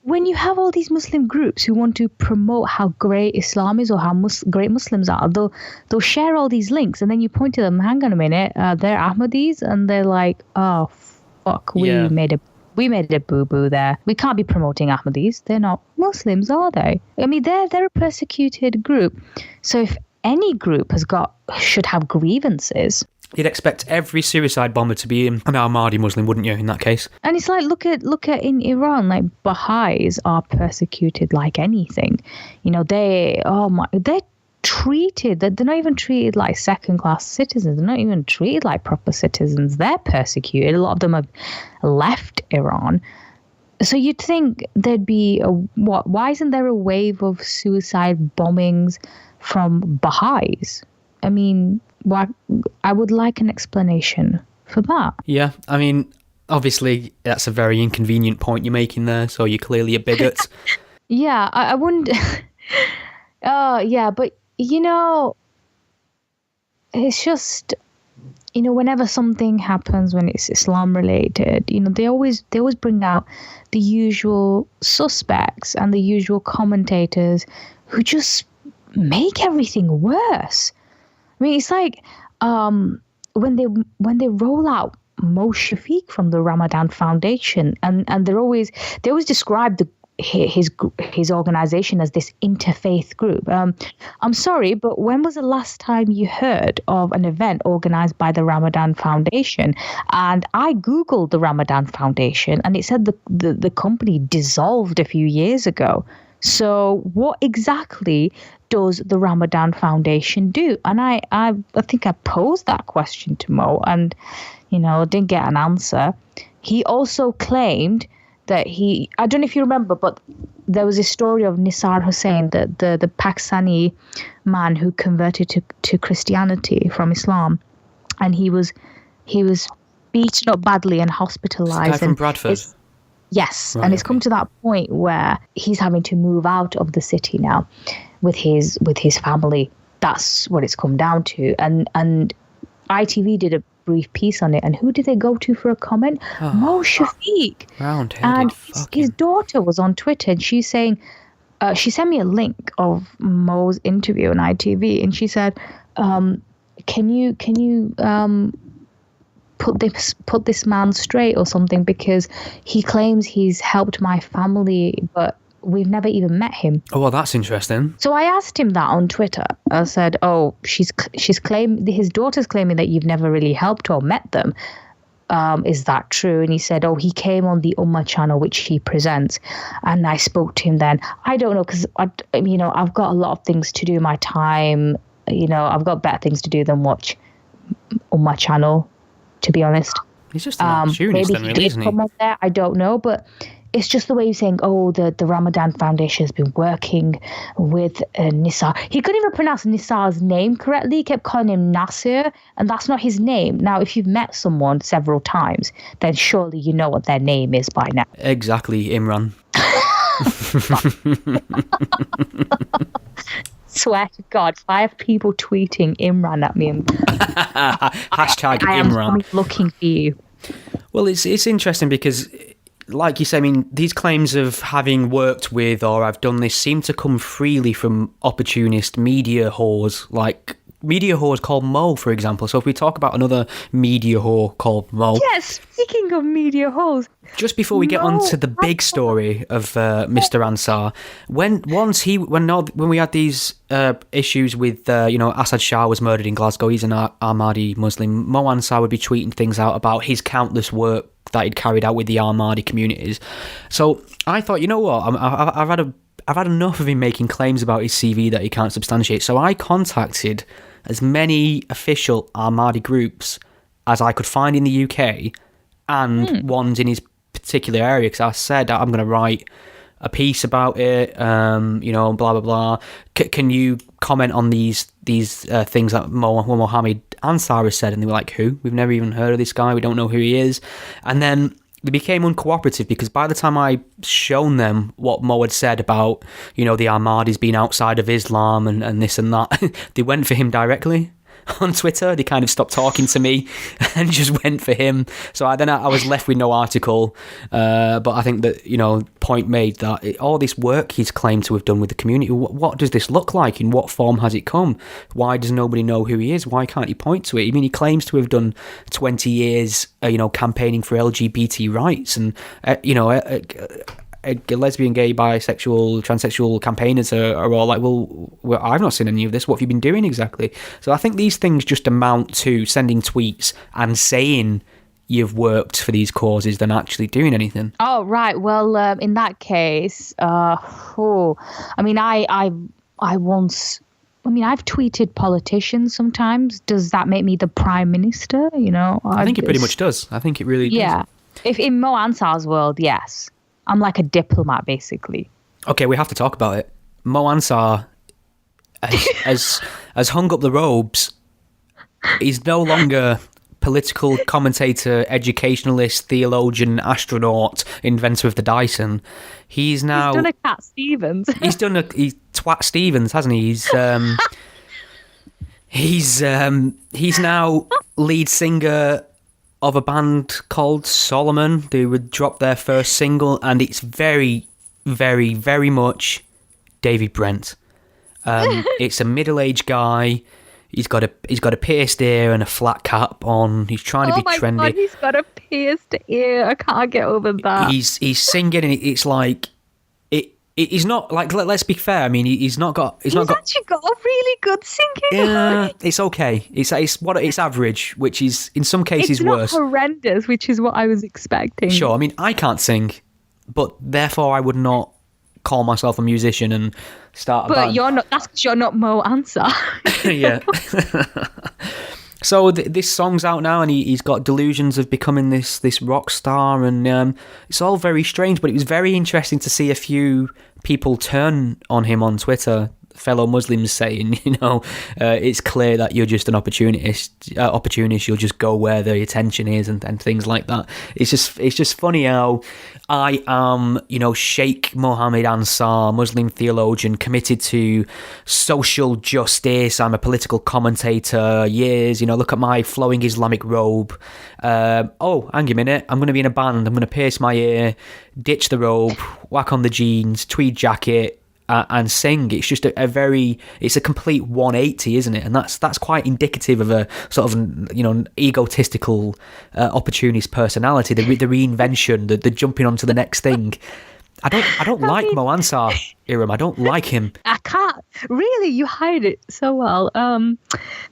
When you have all these Muslim groups who want to promote how great Islam is or how great Muslims are, they'll share all these links, and then you point to them, hang on a minute, they're Ahmadis, and they're like, oh, fuck, we made a boo-boo there. We can't be promoting Ahmadis. They're not Muslims, are they? I mean, they're a persecuted group. So if any group should have grievances, you'd expect every suicide bomber to be an Ahmadi Muslim, wouldn't you, in that case? And it's like, look at in Iran, like Baha'is are persecuted like anything. They're treated, that they're not even treated like second-class citizens. They're not even treated like proper citizens. They're persecuted. A lot of them have left Iran. So you'd think there'd be why isn't there a wave of suicide bombings from Baha'is? I mean, why? I would like an explanation for that. Yeah, I mean, obviously that's a very inconvenient point you're making there, so you're clearly a bigot. Yeah, I wouldn't. Yeah, but it's just, whenever something happens when it's Islam related, they always bring out the usual suspects and the usual commentators who just make everything worse. I mean, it's like when they roll out Mo Shafiq from the Ramadan Foundation, and they always describe his organization as this interfaith group. I'm sorry, but when was the last time you heard of an event organized by the Ramadan Foundation? And I googled the Ramadan Foundation, and it said the company dissolved a few years ago. So what exactly does the Ramadan Foundation do? And I think I posed that question to Mo, and didn't get an answer. He also claimed that I don't know if you remember, but there was a story of Nisar Hussain, the Pakistani man who converted to Christianity from Islam, and he was beaten up badly and hospitalized. This guy from Bradford. Yes, right, and it's come to that point where he's having to move out of the city now with his family. That's what it's come down to. And ITV did a brief piece on it, and who did they go to for a comment? Mo Shafiq. Round-headed. And his daughter was on Twitter, and she's saying, she sent me a link of Mo's interview on ITV, and she said, "Can you put this man straight or something, because he claims he's helped my family, but we've never even met him." Oh, well, that's interesting. So I asked him that on Twitter. I said, "Oh, she's claiming, his daughter's claiming that you've never really helped or met them. Is that true?" And he said, "Oh, he came on the Ummah channel, which he presents." And I spoke to him then. I don't know, because I've got a lot of things to do in my time. I've got better things to do than watch Ummah channel, to be honest. He's just an opportunist, maybe then, really, isn't he? Come on there, I don't know, but it's just the way he's saying, "Oh, the Ramadan Foundation has been working with Nisar." He couldn't even pronounce Nisar's name correctly. He kept calling him Nasir, and that's not his name. Now, if you've met someone several times, then surely you know what their name is by now. Exactly, Imran. Swear to God, if I have people tweeting Imran at me, Hashtag I am Imran. looking for you. Well, it's interesting because, like you say, I mean, these claims of having worked with or I've done this seem to come freely from opportunist media whores, like media whores called Mo, for example. So if we talk about another media whore called Mo... Yes, speaking of media whores... Just before we get on to the big story of Mr. Ansar, when we had these issues with, Assad Shah was murdered in Glasgow, he's an Ahmadi Muslim, Mo Ansar would be tweeting things out about his countless work that he'd carried out with the Ahmadi communities. So I thought, you know what, I've had enough of him making claims about his CV that he can't substantiate. So I contacted as many official Ahmadi groups as I could find in the UK and ones in his particular area, because I said I'm going to write a piece about it, blah blah blah. Can you comment on these things that Mohammed Ansar has said? And they were like, "Who? We've never even heard of this guy. We don't know who he is." And then they became uncooperative, because by the time I shown them what Mo had said about, the Ahmadis being outside of Islam and this and that, they went for him directly on Twitter. They kind of stopped talking to me and just went for him. So I was left with no article. But I think that, point made that all this work he's claimed to have done with the community, what does this look like? In what form has it come? Why does nobody know who he is? Why can't he point to it? I mean, he claims to have done 20 years, campaigning for LGBT rights and, lesbian, gay, bisexual, transsexual campaigners are all like, well, I've not seen any of this. What have you been doing exactly? So I think these things just amount to sending tweets and saying you've worked for these causes than actually doing anything. Oh, right. Well, in that case, I once I mean, I've tweeted politicians sometimes. Does that make me the prime minister? I think it pretty much does. I think it really does. Yeah. If in Mo Ansar's world, yes. I'm like a diplomat, basically. Okay, we have to talk about it. Mo Ansar has hung up the robes. He's no longer political commentator, educationalist, theologian, astronaut, inventor of the Dyson. He's now... He's done a Cat Stevens. He's Twat Stevens, hasn't he? He's now lead singer of a band called Solomon. They would drop their first single, and it's very, very, very much David Brent. It's a middle-aged guy. He's got a pierced ear and a flat cap on. He's trying to be trendy. Oh my God, he's got a pierced ear. I can't get over that. He's singing, and it's like he's not like. Let's be fair. I mean, he's not got. He's actually got a really good singing. Yeah, it's okay. It's average, which is in some cases worse. It's not horrendous, which is what I was expecting. Sure. I mean, I can't sing, but therefore I would not call myself a musician and start a band. But you're not. That's because you're not Mo Ansar. Yeah. So this song's out now, and he's got delusions of becoming this rock star, and it's all very strange. But it was very interesting to see a few people turn on him on Twitter, fellow Muslims saying, it's clear that you're just an opportunist. You'll just go where the attention is, and things like that. It's just funny how I am, Sheikh Mohammed Ansar, Muslim theologian, committed to social justice. I'm a political commentator. Years, look at my flowing Islamic robe. Oh, hang a minute. I'm going to be in a band. I'm going to pierce my ear, ditch the robe, whack on the jeans, tweed jacket, and sing. It's just it's a complete 180, isn't it? And that's quite indicative of a sort of an egotistical opportunist personality, the reinvention, the jumping onto the next thing. I don't like Mo Ansar, Iram. I don't like him. I can't really. You hide it so well.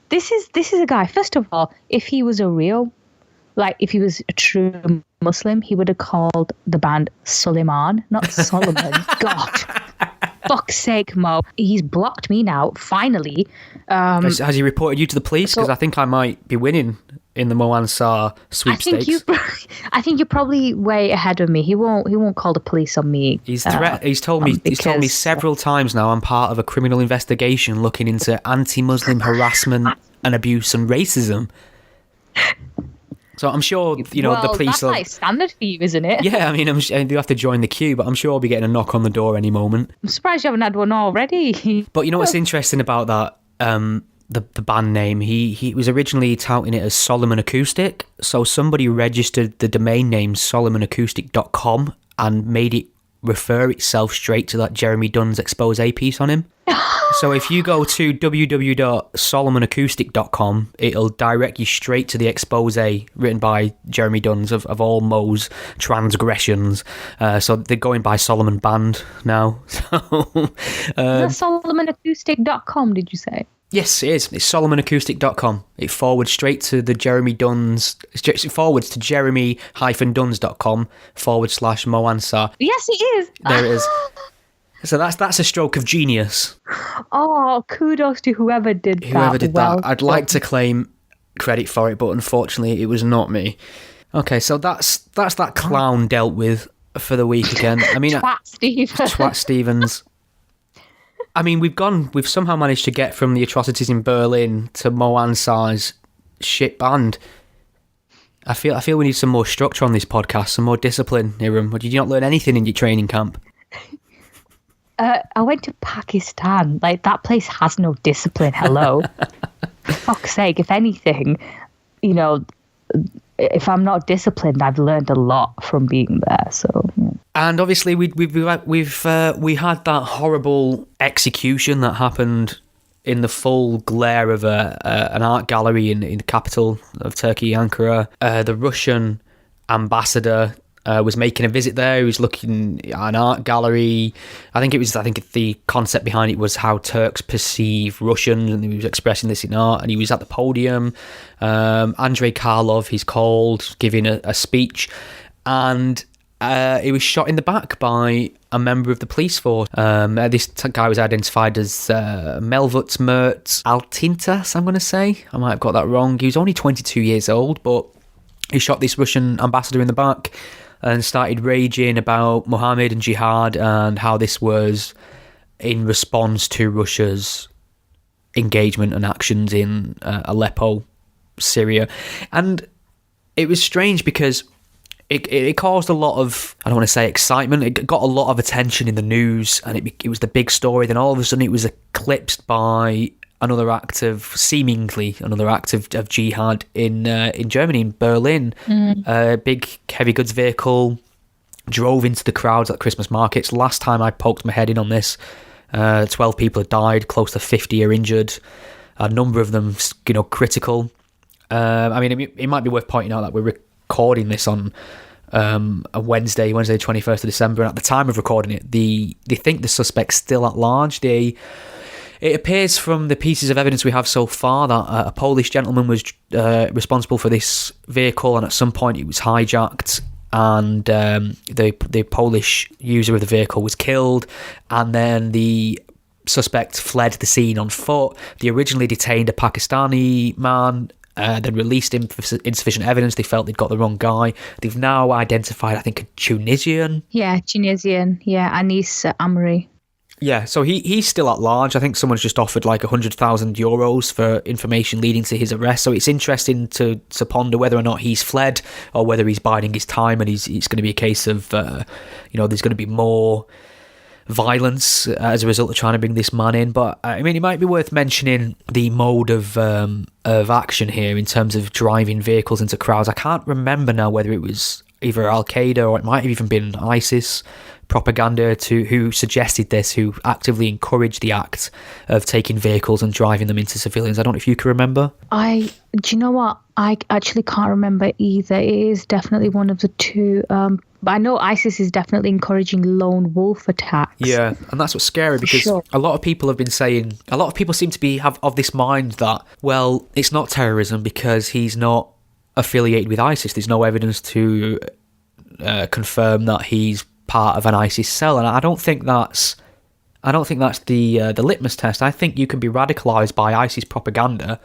This is a guy. First of all, if he was if he was a true Muslim, he would have called the band Suleiman, not Solomon. God. Fuck's sake, Mo. He's blocked me now, finally. Has he reported you to the police? Because I think I might be winning in the Mo Ansar sweepstakes. I think you're probably way ahead of me. He won't call the police on me. He's told me several times now I'm part of a criminal investigation looking into anti-Muslim harassment and abuse and racism. So I'm sure, the police... that's like standard for you, isn't it? Yeah, I mean, you have to join the queue, but I'm sure I'll be getting a knock on the door any moment. I'm surprised you haven't had one already. But what's interesting about that, the band name, he was originally touting it as Solomon Acoustic, so somebody registered the domain name solomanacoustic.com and made it refer itself straight to that Jeremy Dunn's expose piece on him. So if you go to www.solomanacoustic.com, it'll direct you straight to the expose written by Jeremy Duns of all Mo's transgressions. So they're going by Solomon Band now. So, solomanacoustic.com, did you say? Yes, it is. It's solomanacoustic.com. It forwards straight to the Jeremy Duns. It forwards to jeremy-duns.com /Mo Ansar. Yes, it is. There it is. So that's a stroke of genius. Oh, kudos to whoever did that. Whoever did that. I'd like to claim credit for it, but unfortunately it was not me. Okay, so that's that clown dealt with for the week again. I mean, Twat Stevens. I mean, we've somehow managed to get from the atrocities in Berlin to Mo Ansar's shit band. I feel we need some more structure on this podcast, some more discipline, Iram. Did you not learn anything in your training camp? I went to Pakistan. Like, that place has no discipline. Hello. For fuck's sake, if anything, if I'm not disciplined, I've learned a lot from being there. So, yeah. And obviously, we had that horrible execution that happened in the full glare of an art gallery in the capital of Turkey, Ankara. The Russian ambassador was making a visit there. He was looking at an art gallery. I think the concept behind it was how Turks perceive Russians, and he was expressing this in art, and he was at the podium. Andrei Karlov, he's called, giving a speech, and he was shot in the back by a member of the police force. This guy was identified as Melvut Mert Altintas, I'm going to say. I might have got that wrong. He was only 22 years old, but he shot this Russian ambassador in the back and started raging about Mohammed and jihad and how this was in response to Russia's engagement and actions in Aleppo, Syria. And it was strange because it caused a lot of, I don't want to say excitement, it got a lot of attention in the news, and it was the big story. Then all of a sudden it was eclipsed by seemingly another act of jihad in Germany, in Berlin. A big heavy goods vehicle drove into the crowds at Christmas markets. Last time I poked my head in on this, 12 people have died, close to 50 are injured, a number of them, critical. I mean, it might be worth pointing out that we're recording this on a Wednesday the 21st of December, and at the time of recording it, they think the suspect's still at large. It appears from the pieces of evidence we have so far that a Polish gentleman was responsible for this vehicle, and at some point it was hijacked, and the Polish user of the vehicle was killed, and then the suspect fled the scene on foot. They originally detained a Pakistani man, then released him for insufficient evidence. They felt they'd got the wrong guy. They've now identified, I think, a Tunisian. Yeah, Tunisian. Yeah, Anis Amri. Yeah, so he's still at large. I think someone's just offered like €100,000 for information leading to his arrest. So it's interesting to ponder whether or not he's fled or whether he's biding his time, and it's going to be a case of, there's going to be more violence as a result of trying to bring this man in. But I mean, it might be worth mentioning the mode of action here in terms of driving vehicles into crowds. I can't remember now whether it was either Al-Qaeda or it might have even been ISIS propaganda who suggested this, who actively encouraged the act of taking vehicles and driving them into civilians. I don't know if you can remember. Do you know what? I actually can't remember either. It is definitely one of the two. But I know ISIS is definitely encouraging lone wolf attacks. Yeah, and that's what's scary, because a lot of people have been saying, a lot of people seem to have of this mind that, well, it's not terrorism because he's not affiliated with ISIS. There's no evidence to confirm that he's part of an ISIS cell, and I don't think that's the litmus test. I think you can be radicalised by ISIS propaganda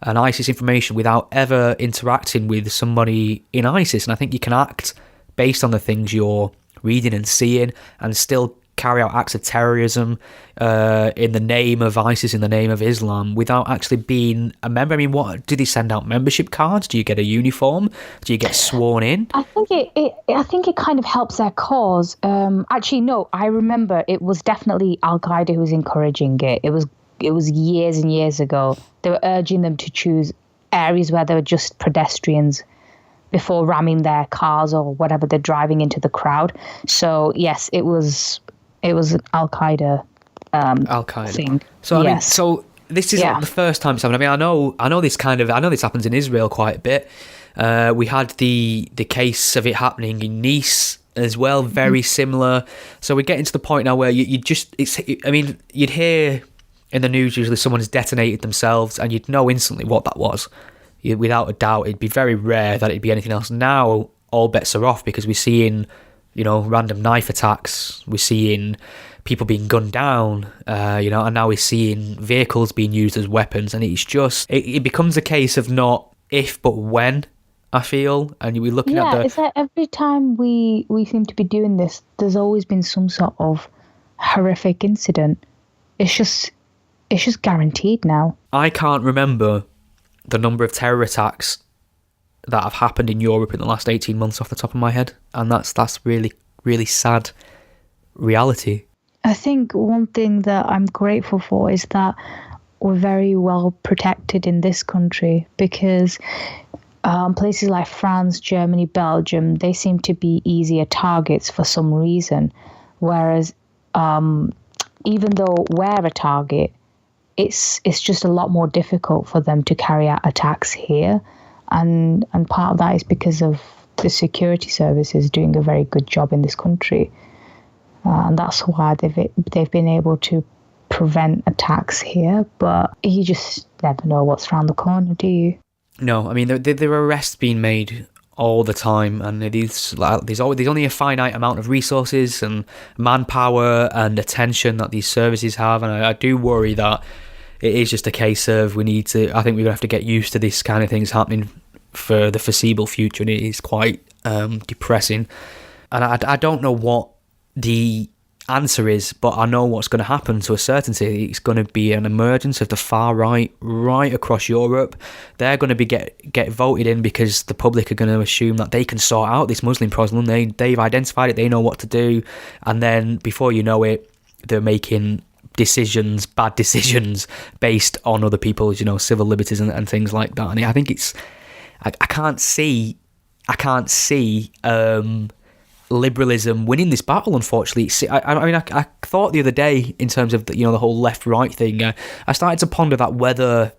and ISIS information without ever interacting with somebody in ISIS, and I think you can act based on the things you're reading and seeing and still carry out acts of terrorism in the name of ISIS, in the name of Islam, without actually being a member. I mean, what do they send out? Membership cards? Do you get a uniform? Do you get sworn in? I think it kind of helps their cause. Actually, no, I remember it was definitely Al-Qaeda who was encouraging it. It was years and years ago. They were urging them to choose areas where there were just pedestrians before ramming their cars or whatever they're driving into the crowd. So yes, it was Al-Qaeda. Al-Qaeda thing. So yes. I mean, so this is not the first time it's happened. I mean, I know this happens in Israel quite a bit. We had the case of it happening in Nice as well, very similar. So we're getting to the point now where you'd hear in the news usually someone's detonated themselves, and you'd know instantly what that was. Without a doubt, it'd be very rare that it'd be anything else. Now all bets are off, because we're seeing, random knife attacks. We're seeing people being gunned down, and now we're seeing vehicles being used as weapons. And it's just, it becomes a case of not if, but when, I feel. And we're looking at it's that every time we seem to be doing this, there's always been some sort of horrific incident. It's just guaranteed now. I can't remember the number of terror attacks that have happened in Europe in the last 18 months off the top of my head, and that's really, really sad reality. I think one thing that I'm grateful for is that we're very well protected in this country, because places like France, Germany, Belgium, they seem to be easier targets for some reason, whereas even though we're a target, it's just a lot more difficult for them to carry out attacks here, and part of that is because of the security services doing a very good job in this country, and that's why they've been able to prevent attacks here. But you just never know what's around the corner, do you? No, I mean there are arrests being made all the time, and there's only a finite amount of resources and manpower and attention that these services have, and I do worry that it is just a case of I think we're going to have to get used to this kind of things happening for the foreseeable future, and it is quite depressing. And I don't know what the answer is, but I know what's going to happen to a certainty. It's going to be an emergence of the far right across Europe. They're going to be get voted in because the public are going to assume that they can sort out this Muslim problem. They've identified it, they know what to do, and then before you know it, they're making bad decisions based on other people's, civil liberties and things like that. And I think I can't see liberalism winning this battle, unfortunately. I thought the other day, in terms of the whole left-right thing, I started to ponder that whether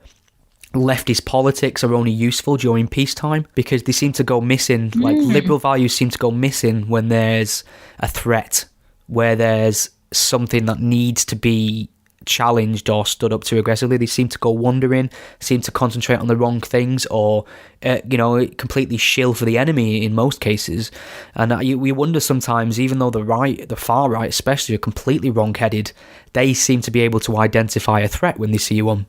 leftist politics are only useful during peacetime, because they seem to go missing. Like, liberal values seem to go missing when there's a threat, where there's something that needs to be challenged or stood up to aggressively. They seem to go wandering, seem to concentrate on the wrong things, or completely shill for the enemy in most cases. And we wonder sometimes, even though the far right especially, are completely wrong-headed, they seem to be able to identify a threat when they see one.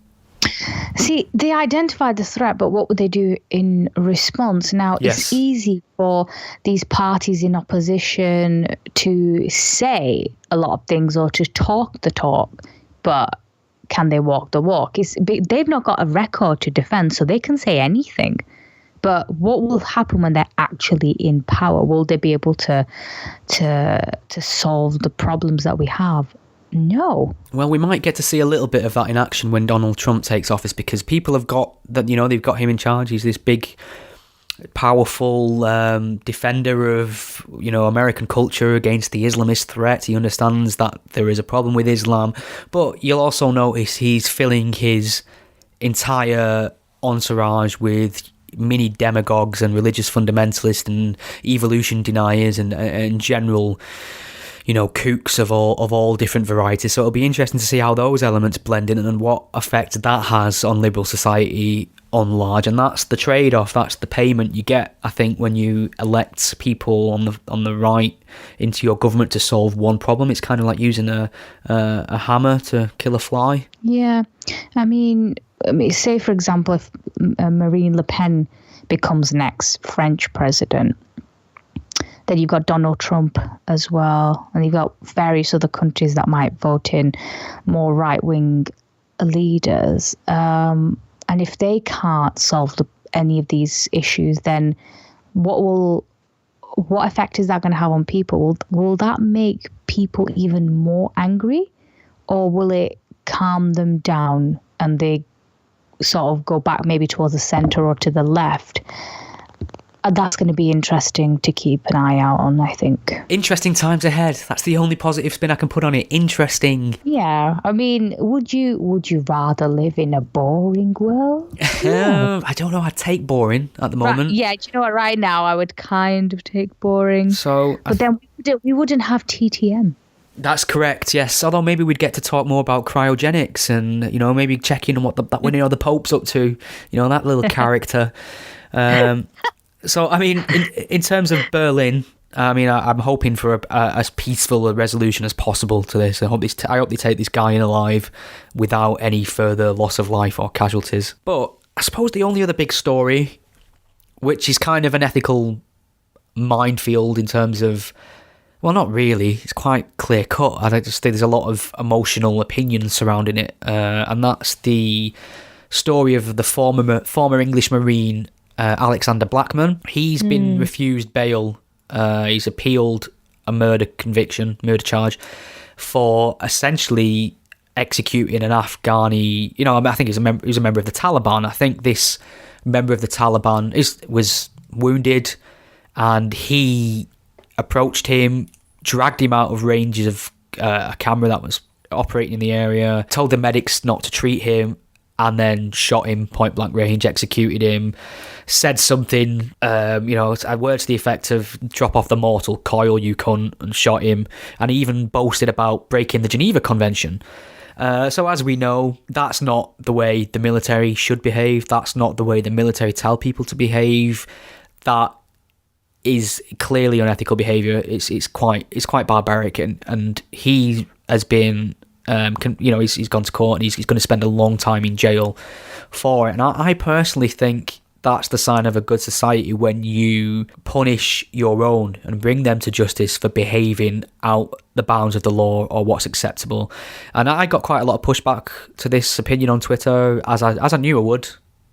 See, they identify the threat, but what would they do in response? Now, Yes. It's easy for these parties in opposition to say a lot of things or to talk the talk, but can they walk the walk? They've not got a record to defend, so they can say anything. But what will happen when they're actually in power? Will they be able to solve the problems that we have? No. Well, we might get to see a little bit of that in action when Donald Trump takes office, because people have got that, they've got him in charge. He's this big, powerful defender of, American culture against the Islamist threat. He understands that there is a problem with Islam, but you'll also notice he's filling his entire entourage with mini demagogues and religious fundamentalists and evolution deniers and general kooks of all different varieties. So it'll be interesting to see how those elements blend in and what effect that has on liberal society on large. And that's the trade-off, that's the payment you get, I think, when you elect people on the right into your government to solve one problem. It's kind of like using a hammer to kill a fly. Yeah. I mean, say, for example, if Marine Le Pen becomes next French president, then you've got Donald Trump as well, and you've got various other countries that might vote in more right-wing leaders. And if they can't solve any of these issues, then what effect is that going to have on people? Will that make people even more angry, or will it calm them down and they sort of go back maybe towards the centre or to the left? That's going to be interesting to keep an eye out on, I think. Interesting times ahead. That's the only positive spin I can put on it. Interesting. Yeah. I mean, would you rather live in a boring world? Yeah. I don't know. I'd take boring at the moment. Yeah. Do you know what? Right now, I would kind of take boring. But then we wouldn't have TTM. That's correct, yes. Although maybe we'd get to talk more about cryogenics and, maybe check in on what the Pope's up to. That little character. So, I mean, in terms of Berlin, I mean, I'm hoping for as peaceful a resolution as possible to this. I hope they take this guy in alive without any further loss of life or casualties. But I suppose the only other big story, which is kind of an ethical minefield in terms of, well, not really, it's quite clear cut. I just think there's a lot of emotional opinions surrounding it, and that's the story of the former English Marine Alexander Blackman. He's been refused bail. He's appealed a murder charge for essentially executing an Afghani. I think he was a member of the Taliban. I think this member of the Taliban was wounded, and he approached him, dragged him out of range of a camera that was operating in the area, told the medics not to treat him, and then shot him point blank range, executed him, said something, a word to the effect of drop off the mortal coil, you cunt, and shot him, and he even boasted about breaking the Geneva Convention. So as we know, that's not the way the military should behave. That's not the way the military tell people to behave. That is clearly unethical behaviour. It's quite barbaric, and he has been, he's gone to court and he's going to spend a long time in jail for it. And I personally think that's the sign of a good society, when you punish your own and bring them to justice for behaving out the bounds of the law or what's acceptable. And I got quite a lot of pushback to this opinion on Twitter, as I knew I would.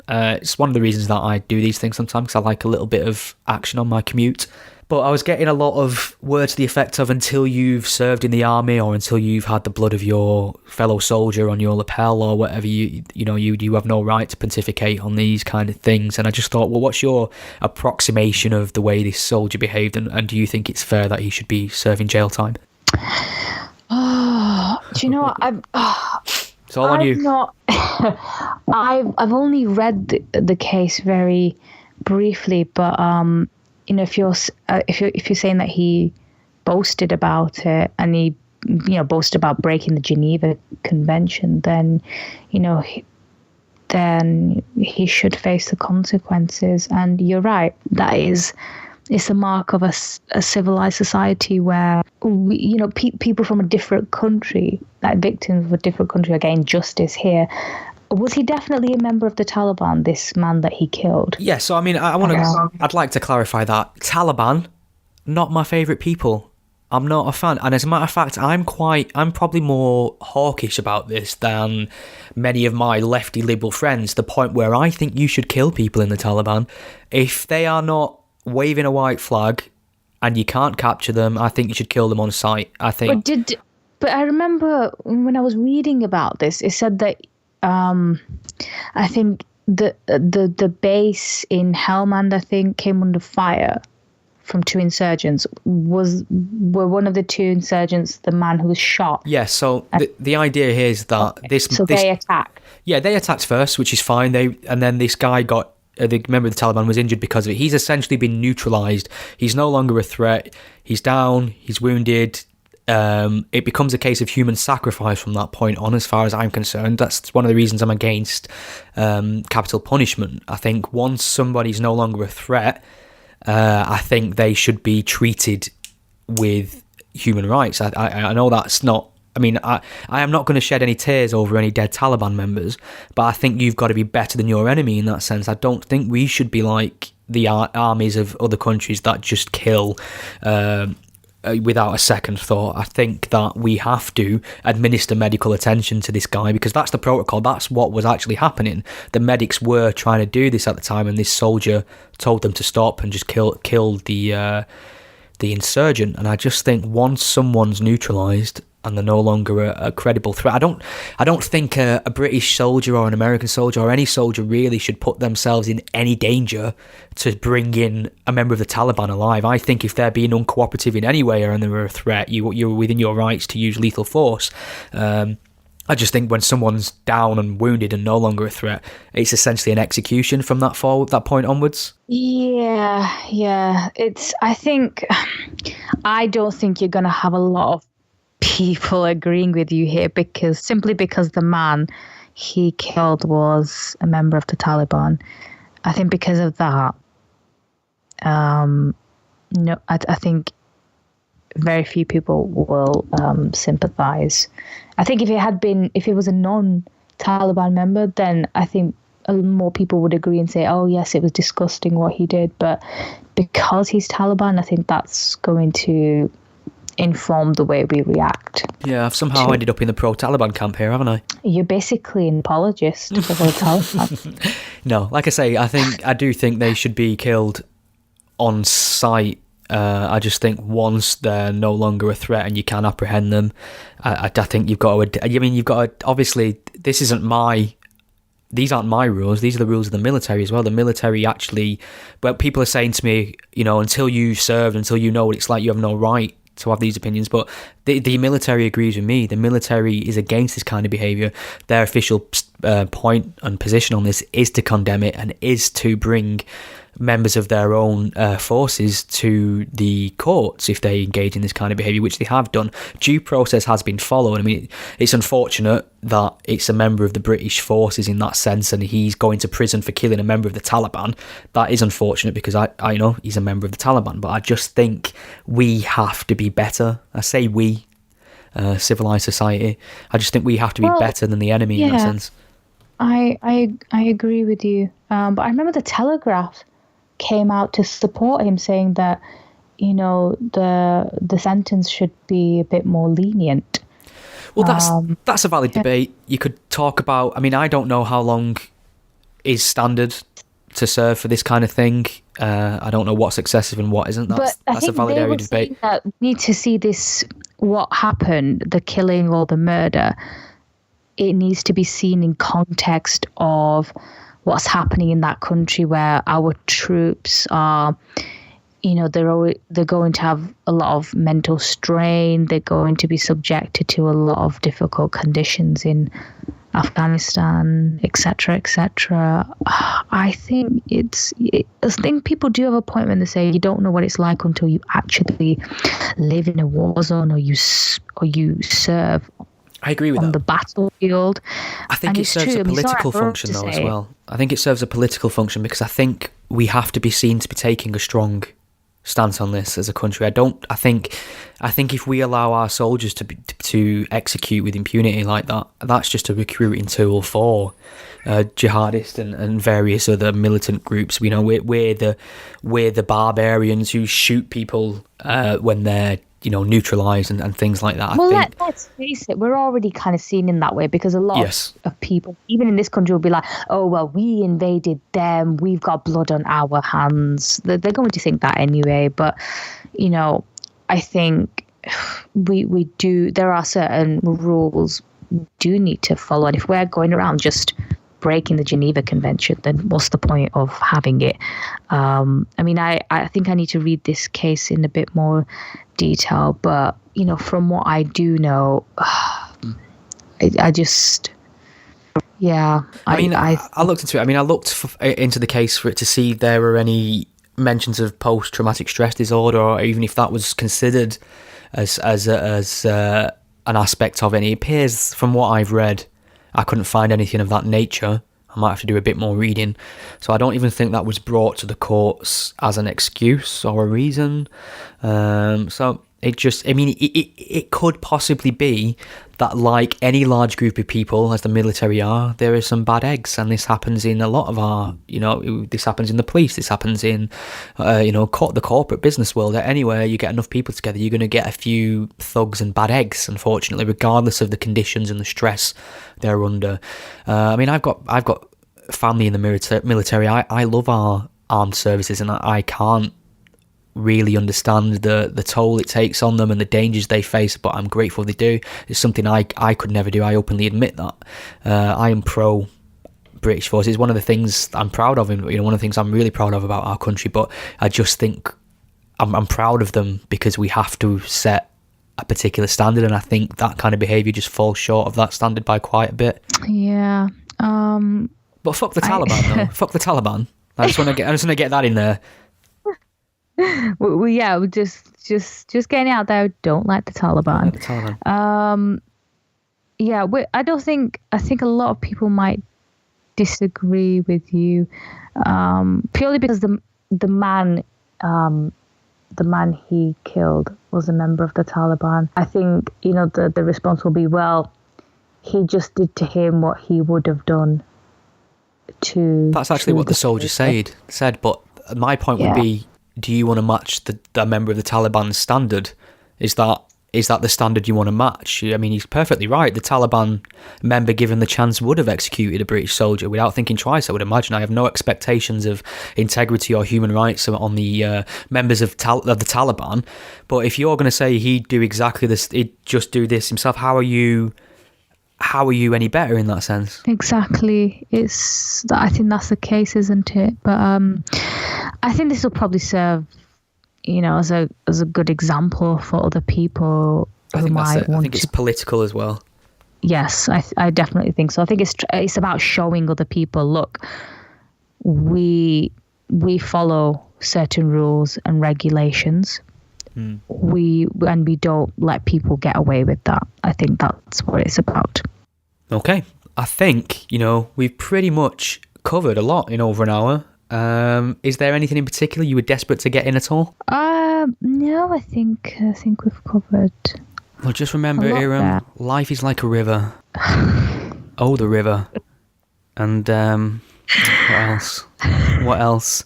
It's one of the reasons that I do these things sometimes, because I like a little bit of action on my commute. But I was getting a lot of words to the effect of, until you've served in the army or until you've had the blood of your fellow soldier on your lapel or whatever, you have no right to pontificate on these kind of things. And I just thought, well, what's your approximation of the way this soldier behaved, and do you think it's fair that he should be serving jail time? Oh, do you know what? It's all on you. Not. I've only read the case very briefly, but if you're saying that he boasted about it, and he boasted about breaking the Geneva Convention, then then he should face the consequences. And you're right, it's a mark of a civilized society where people from a different country, like victims of a different country, are getting justice here. Was he definitely a member of the Taliban, this man that he killed? Yeah, so I mean, I'd like to clarify that. Taliban, not my favourite people. I'm not a fan. And as a matter of fact, I'm probably more hawkish about this than many of my lefty liberal friends, the point where I think you should kill people in the Taliban. If they are not waving a white flag and you can't capture them, I think you should kill them on sight. I think. But I remember when I was reading about this, it said that I think the base in Helmand, I think, came under fire from two insurgents. Were one of the two insurgents the man who was shot? Yeah, so the idea here is that they attacked. Yeah, they attacked first, which is fine. And then this guy got, the member of the Taliban was injured because of it. He's essentially been neutralised. He's no longer a threat. He's down. He's wounded. It becomes a case of human sacrifice from that point on, as far as I'm concerned. That's one of the reasons I'm against capital punishment. I think once somebody's no longer a threat, I think they should be treated with human rights. I know that's not... I mean, I am not going to shed any tears over any dead Taliban members, but I think you've got to be better than your enemy in that sense. I don't think we should be like the armies of other countries that just kill without a second thought. I think that we have to administer medical attention to this guy, because that's the protocol. That's what was actually happening. The medics were trying to do this at the time, and this soldier told them to stop and just kill the insurgent. And I just think once someone's neutralised and they're no longer a credible threat, I don't think a British soldier or an American soldier or any soldier really should put themselves in any danger to bring in a member of the Taliban alive. I think if they're being uncooperative in any way and they're a threat, you're within your rights to use lethal force. I just think when someone's down and wounded and no longer a threat, it's essentially an execution from that point onwards. Yeah. I don't think you're going to have a lot of people agreeing with you here, because the man he killed was a member of the Taliban. I think because of that, I think very few people will sympathize. I think if it was a non-Taliban member, then I think more people would agree and say, oh yes, it was disgusting what he did. But because he's Taliban, I think that's going to inform the way we react. Yeah, I've somehow ended up in the pro-Taliban camp here, haven't I? You're basically an apologist for the Taliban. No, like I say, I do think they should be killed on sight. I just think once they're no longer a threat and you can apprehend them, I think you've got to, obviously, these aren't my rules. These are the rules of the military as well. The military actually, well, people are saying to me, until you've served, until you know what it's like, you have no right to have these opinions. But the military agrees with me. The military is against this kind of behaviour. Their official point and position on this is to condemn it and is to bring members of their own forces to the courts if they engage in this kind of behaviour, which they have done. Due process has been followed. I mean, it's unfortunate that it's a member of the British forces in that sense, and he's going to prison for killing a member of the Taliban. That is unfortunate because I know he's a member of the Taliban, but I just think we have to be better. I say we, civilised society. I just think we have to be better than the enemy in that sense. I agree with you. But I remember the Telegraph came out to support him, saying that, you know, the sentence should be a bit more lenient. Well, that's a valid debate. You could talk about. I mean, I don't know how long is standard to serve for this kind of thing. I don't know what's excessive and what isn't. That's a valid area of debate. That we need to see this, what happened, the killing or the murder. It needs to be seen in context of what's happening in that country, where our troops are, you know, they're going to have a lot of mental strain. They're going to be subjected to a lot of difficult conditions in Afghanistan, etc., etc. I think I think people do have a point when they say you don't know what it's like until you actually live in a war zone or you serve. I agree with on that. the battlefield. I think it serves a political function though as well. I think it serves a political function because I think we have to be seen to be taking a strong stance on this as a country. I think if we allow our soldiers to execute with impunity like that, that's just a recruiting tool for jihadists and various other militant groups. You know, we're the barbarians who shoot people when they're, you know, neutralised and things like that. Well, let's face it, we're already kind of seen in that way because a lot of people, even in this country, will be like, oh, well, we invaded them, we've got blood on our hands. They're going to think that anyway. But, you know, I think we do, there are certain rules we do need to follow. And if we're going around just breaking the Geneva Convention, then what's the point of having it? I mean, I think I need to read this case in a bit more detail, but, you know, from what I do know, I just, yeah. I mean, I looked into it. I mean, I looked into the case for it to see if there were any mentions of post-traumatic stress disorder, or even if that was considered as an aspect of it. And it appears, from what I've read, I couldn't find anything of that nature. I might have to do a bit more reading. So I don't even think that was brought to the courts as an excuse or a reason. So it just, I mean, it could possibly be that, like any large group of people, as the military are, there are some bad eggs. And this happens in a lot of our, you know, this happens in the police. This happens in, you know, the corporate business world. Anywhere you get enough people together, you're going to get a few thugs and bad eggs, unfortunately, regardless of the conditions and the stress they're under. I mean, I've got family in the military. I love our armed services, and I can't really understand the toll it takes on them and the dangers they face, but I'm grateful they do. It's something I could never do. I openly admit that. I am pro British forces. It's one of the things I'm proud of, and, you know, one of the things I'm really proud of about our country, but I just think I'm proud of them because we have to set a particular standard, and I think that kind of behaviour just falls short of that standard by quite a bit. Yeah. But fuck the Taliban, though. Fuck the Taliban. I just want to get that in there. Well, yeah, we're just getting it out there. Don't like the Taliban. Like the Taliban. Yeah, I think a lot of people might disagree with you, purely because the man he killed was a member of the Taliban. I think, you know, the response will be, well, he just did to him what he would have done to. That's actually what the soldier said. But my point would be, do you want to match the member of the Taliban's standard? Is that the standard you want to match? I mean, he's perfectly right. The Taliban member, given the chance, would have executed a British soldier without thinking twice, I would imagine. I have no expectations of integrity or human rights on the members of the Taliban. But if you're going to say he'd do exactly this, he'd just do this himself, how are you any better in that sense? Exactly. I think that's the case, isn't it? But I think this will probably serve, you know, as a good example for other people who might want. I think it's political as well. Yes, I definitely think so. I think it's about showing other people, look, we we follow certain rules and regulations. We don't let people get away with that. I think that's what it's about. Okay. I think, we've pretty much covered a lot in over an hour. Is there anything in particular you were desperate to get in at all? No, I think we've covered. Well, just remember, Iram, life is like a river. Oh, the river. And what else?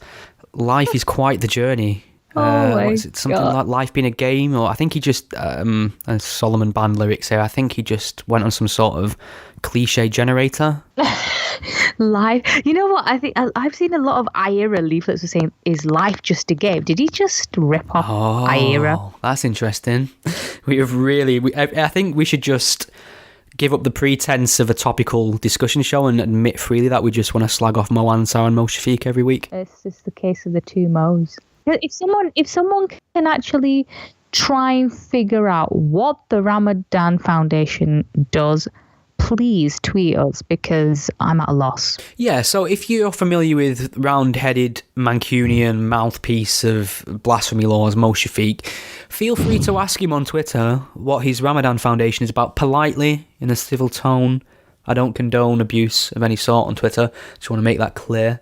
Life is quite the journey. Was it something like life being a game? Or I think he just, as Solomon Band lyrics here, I think he just went on some sort of cliche generator. Life. You know what? I think I've seen a lot of Ira leaflets were saying, "Is life just a game?" Did he just rip off Ira? That's interesting. I think we should just give up the pretense of a topical discussion show and admit freely that we just want to slag off Mo Ansar and Mo Shafiq every week. It's just the case of the two Mo's. If someone can actually try and figure out what the Ramadan Foundation does, please tweet us, because I'm at a loss. Yeah, so if you're familiar with round-headed Mancunian mouthpiece of blasphemy laws, Mo Shafiq, feel free to ask him on Twitter what his Ramadan Foundation is about, politely, in a civil tone. I don't condone abuse of any sort on Twitter. Just want to make that clear.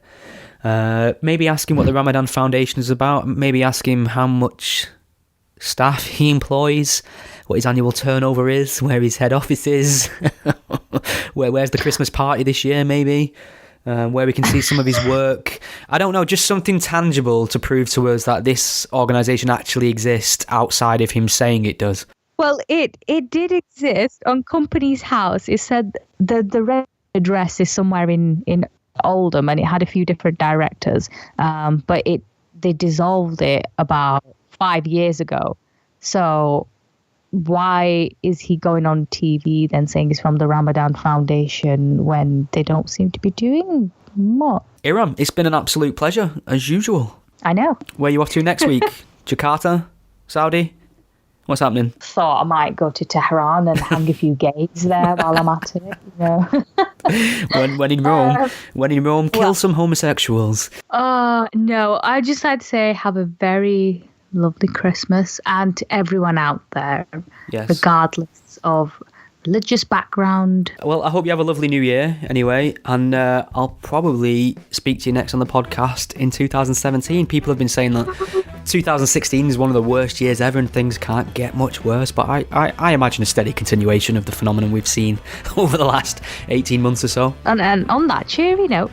Maybe ask him what the Ramadan Foundation is about. Maybe ask him how much staff he employs, what his annual turnover is, where his head office is, where's the Christmas party this year, maybe, where we can see some of his work. I don't know, just something tangible to prove to us that this organisation actually exists outside of him saying it does. Well, it did exist on Company's House. It said the red address is somewhere in Oldham, and it had a few different directors, but they dissolved it about 5 years ago. So why is he going on TV then saying he's from the Ramadan Foundation when they don't seem to be doing much? Iram, it's been an absolute pleasure, as usual. I know. Where are you off to next week? Jakarta? Saudi? What's happening? Thought I might go to Tehran and hang a few gays there while I'm at it. When in Rome, kill some homosexuals. No, I just had to say have a very lovely Christmas, and to everyone out there, yes, regardless of religious background. Well, I hope you have a lovely new year anyway, and I'll probably speak to you next on the podcast in 2017. People have been saying that 2016 is one of the worst years ever and things can't get much worse, but I imagine a steady continuation of the phenomenon we've seen over the last 18 months or so. And on that cheery note,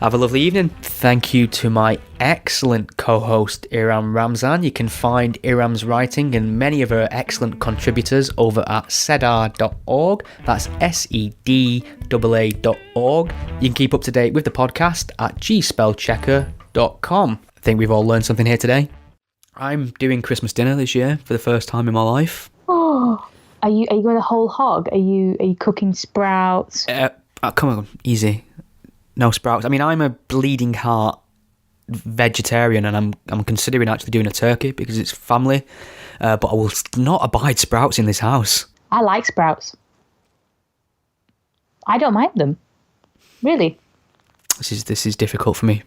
have a lovely evening. Thank you to my excellent co-host Iram Ramzan. You can find Iram's writing and many of her excellent contributors over at sedar.org. That's SEDAA.org. You can keep up to date with the podcast at gspellchecker.com. I think we've all learned something here today. I'm doing Christmas dinner this year for the first time in my life. Oh, are you going the whole hog? Are you cooking sprouts? Come on, easy. No sprouts. I mean, I'm a bleeding heart vegetarian, and I'm considering actually doing a turkey because it's family. But I will not abide sprouts in this house. I like sprouts. I don't mind them. Really. This is difficult for me.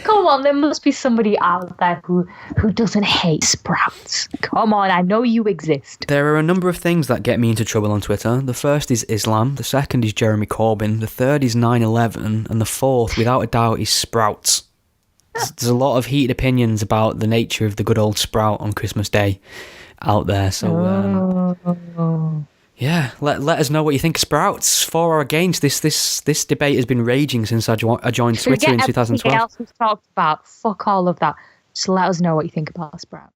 Come on, there must be somebody out there who doesn't hate sprouts. Come on, I know you exist. There are a number of things that get me into trouble on Twitter. The first is Islam, the second is Jeremy Corbyn, the third is 9/11, and the fourth, without a doubt, is sprouts. There's a lot of heated opinions about the nature of the good old sprout on Christmas Day out there, so yeah, let us know what you think of sprouts, for or against. This debate has been raging since I joined Twitter in 2012. Everything else we've talked about, fuck all of that. Just let us know what you think about sprouts.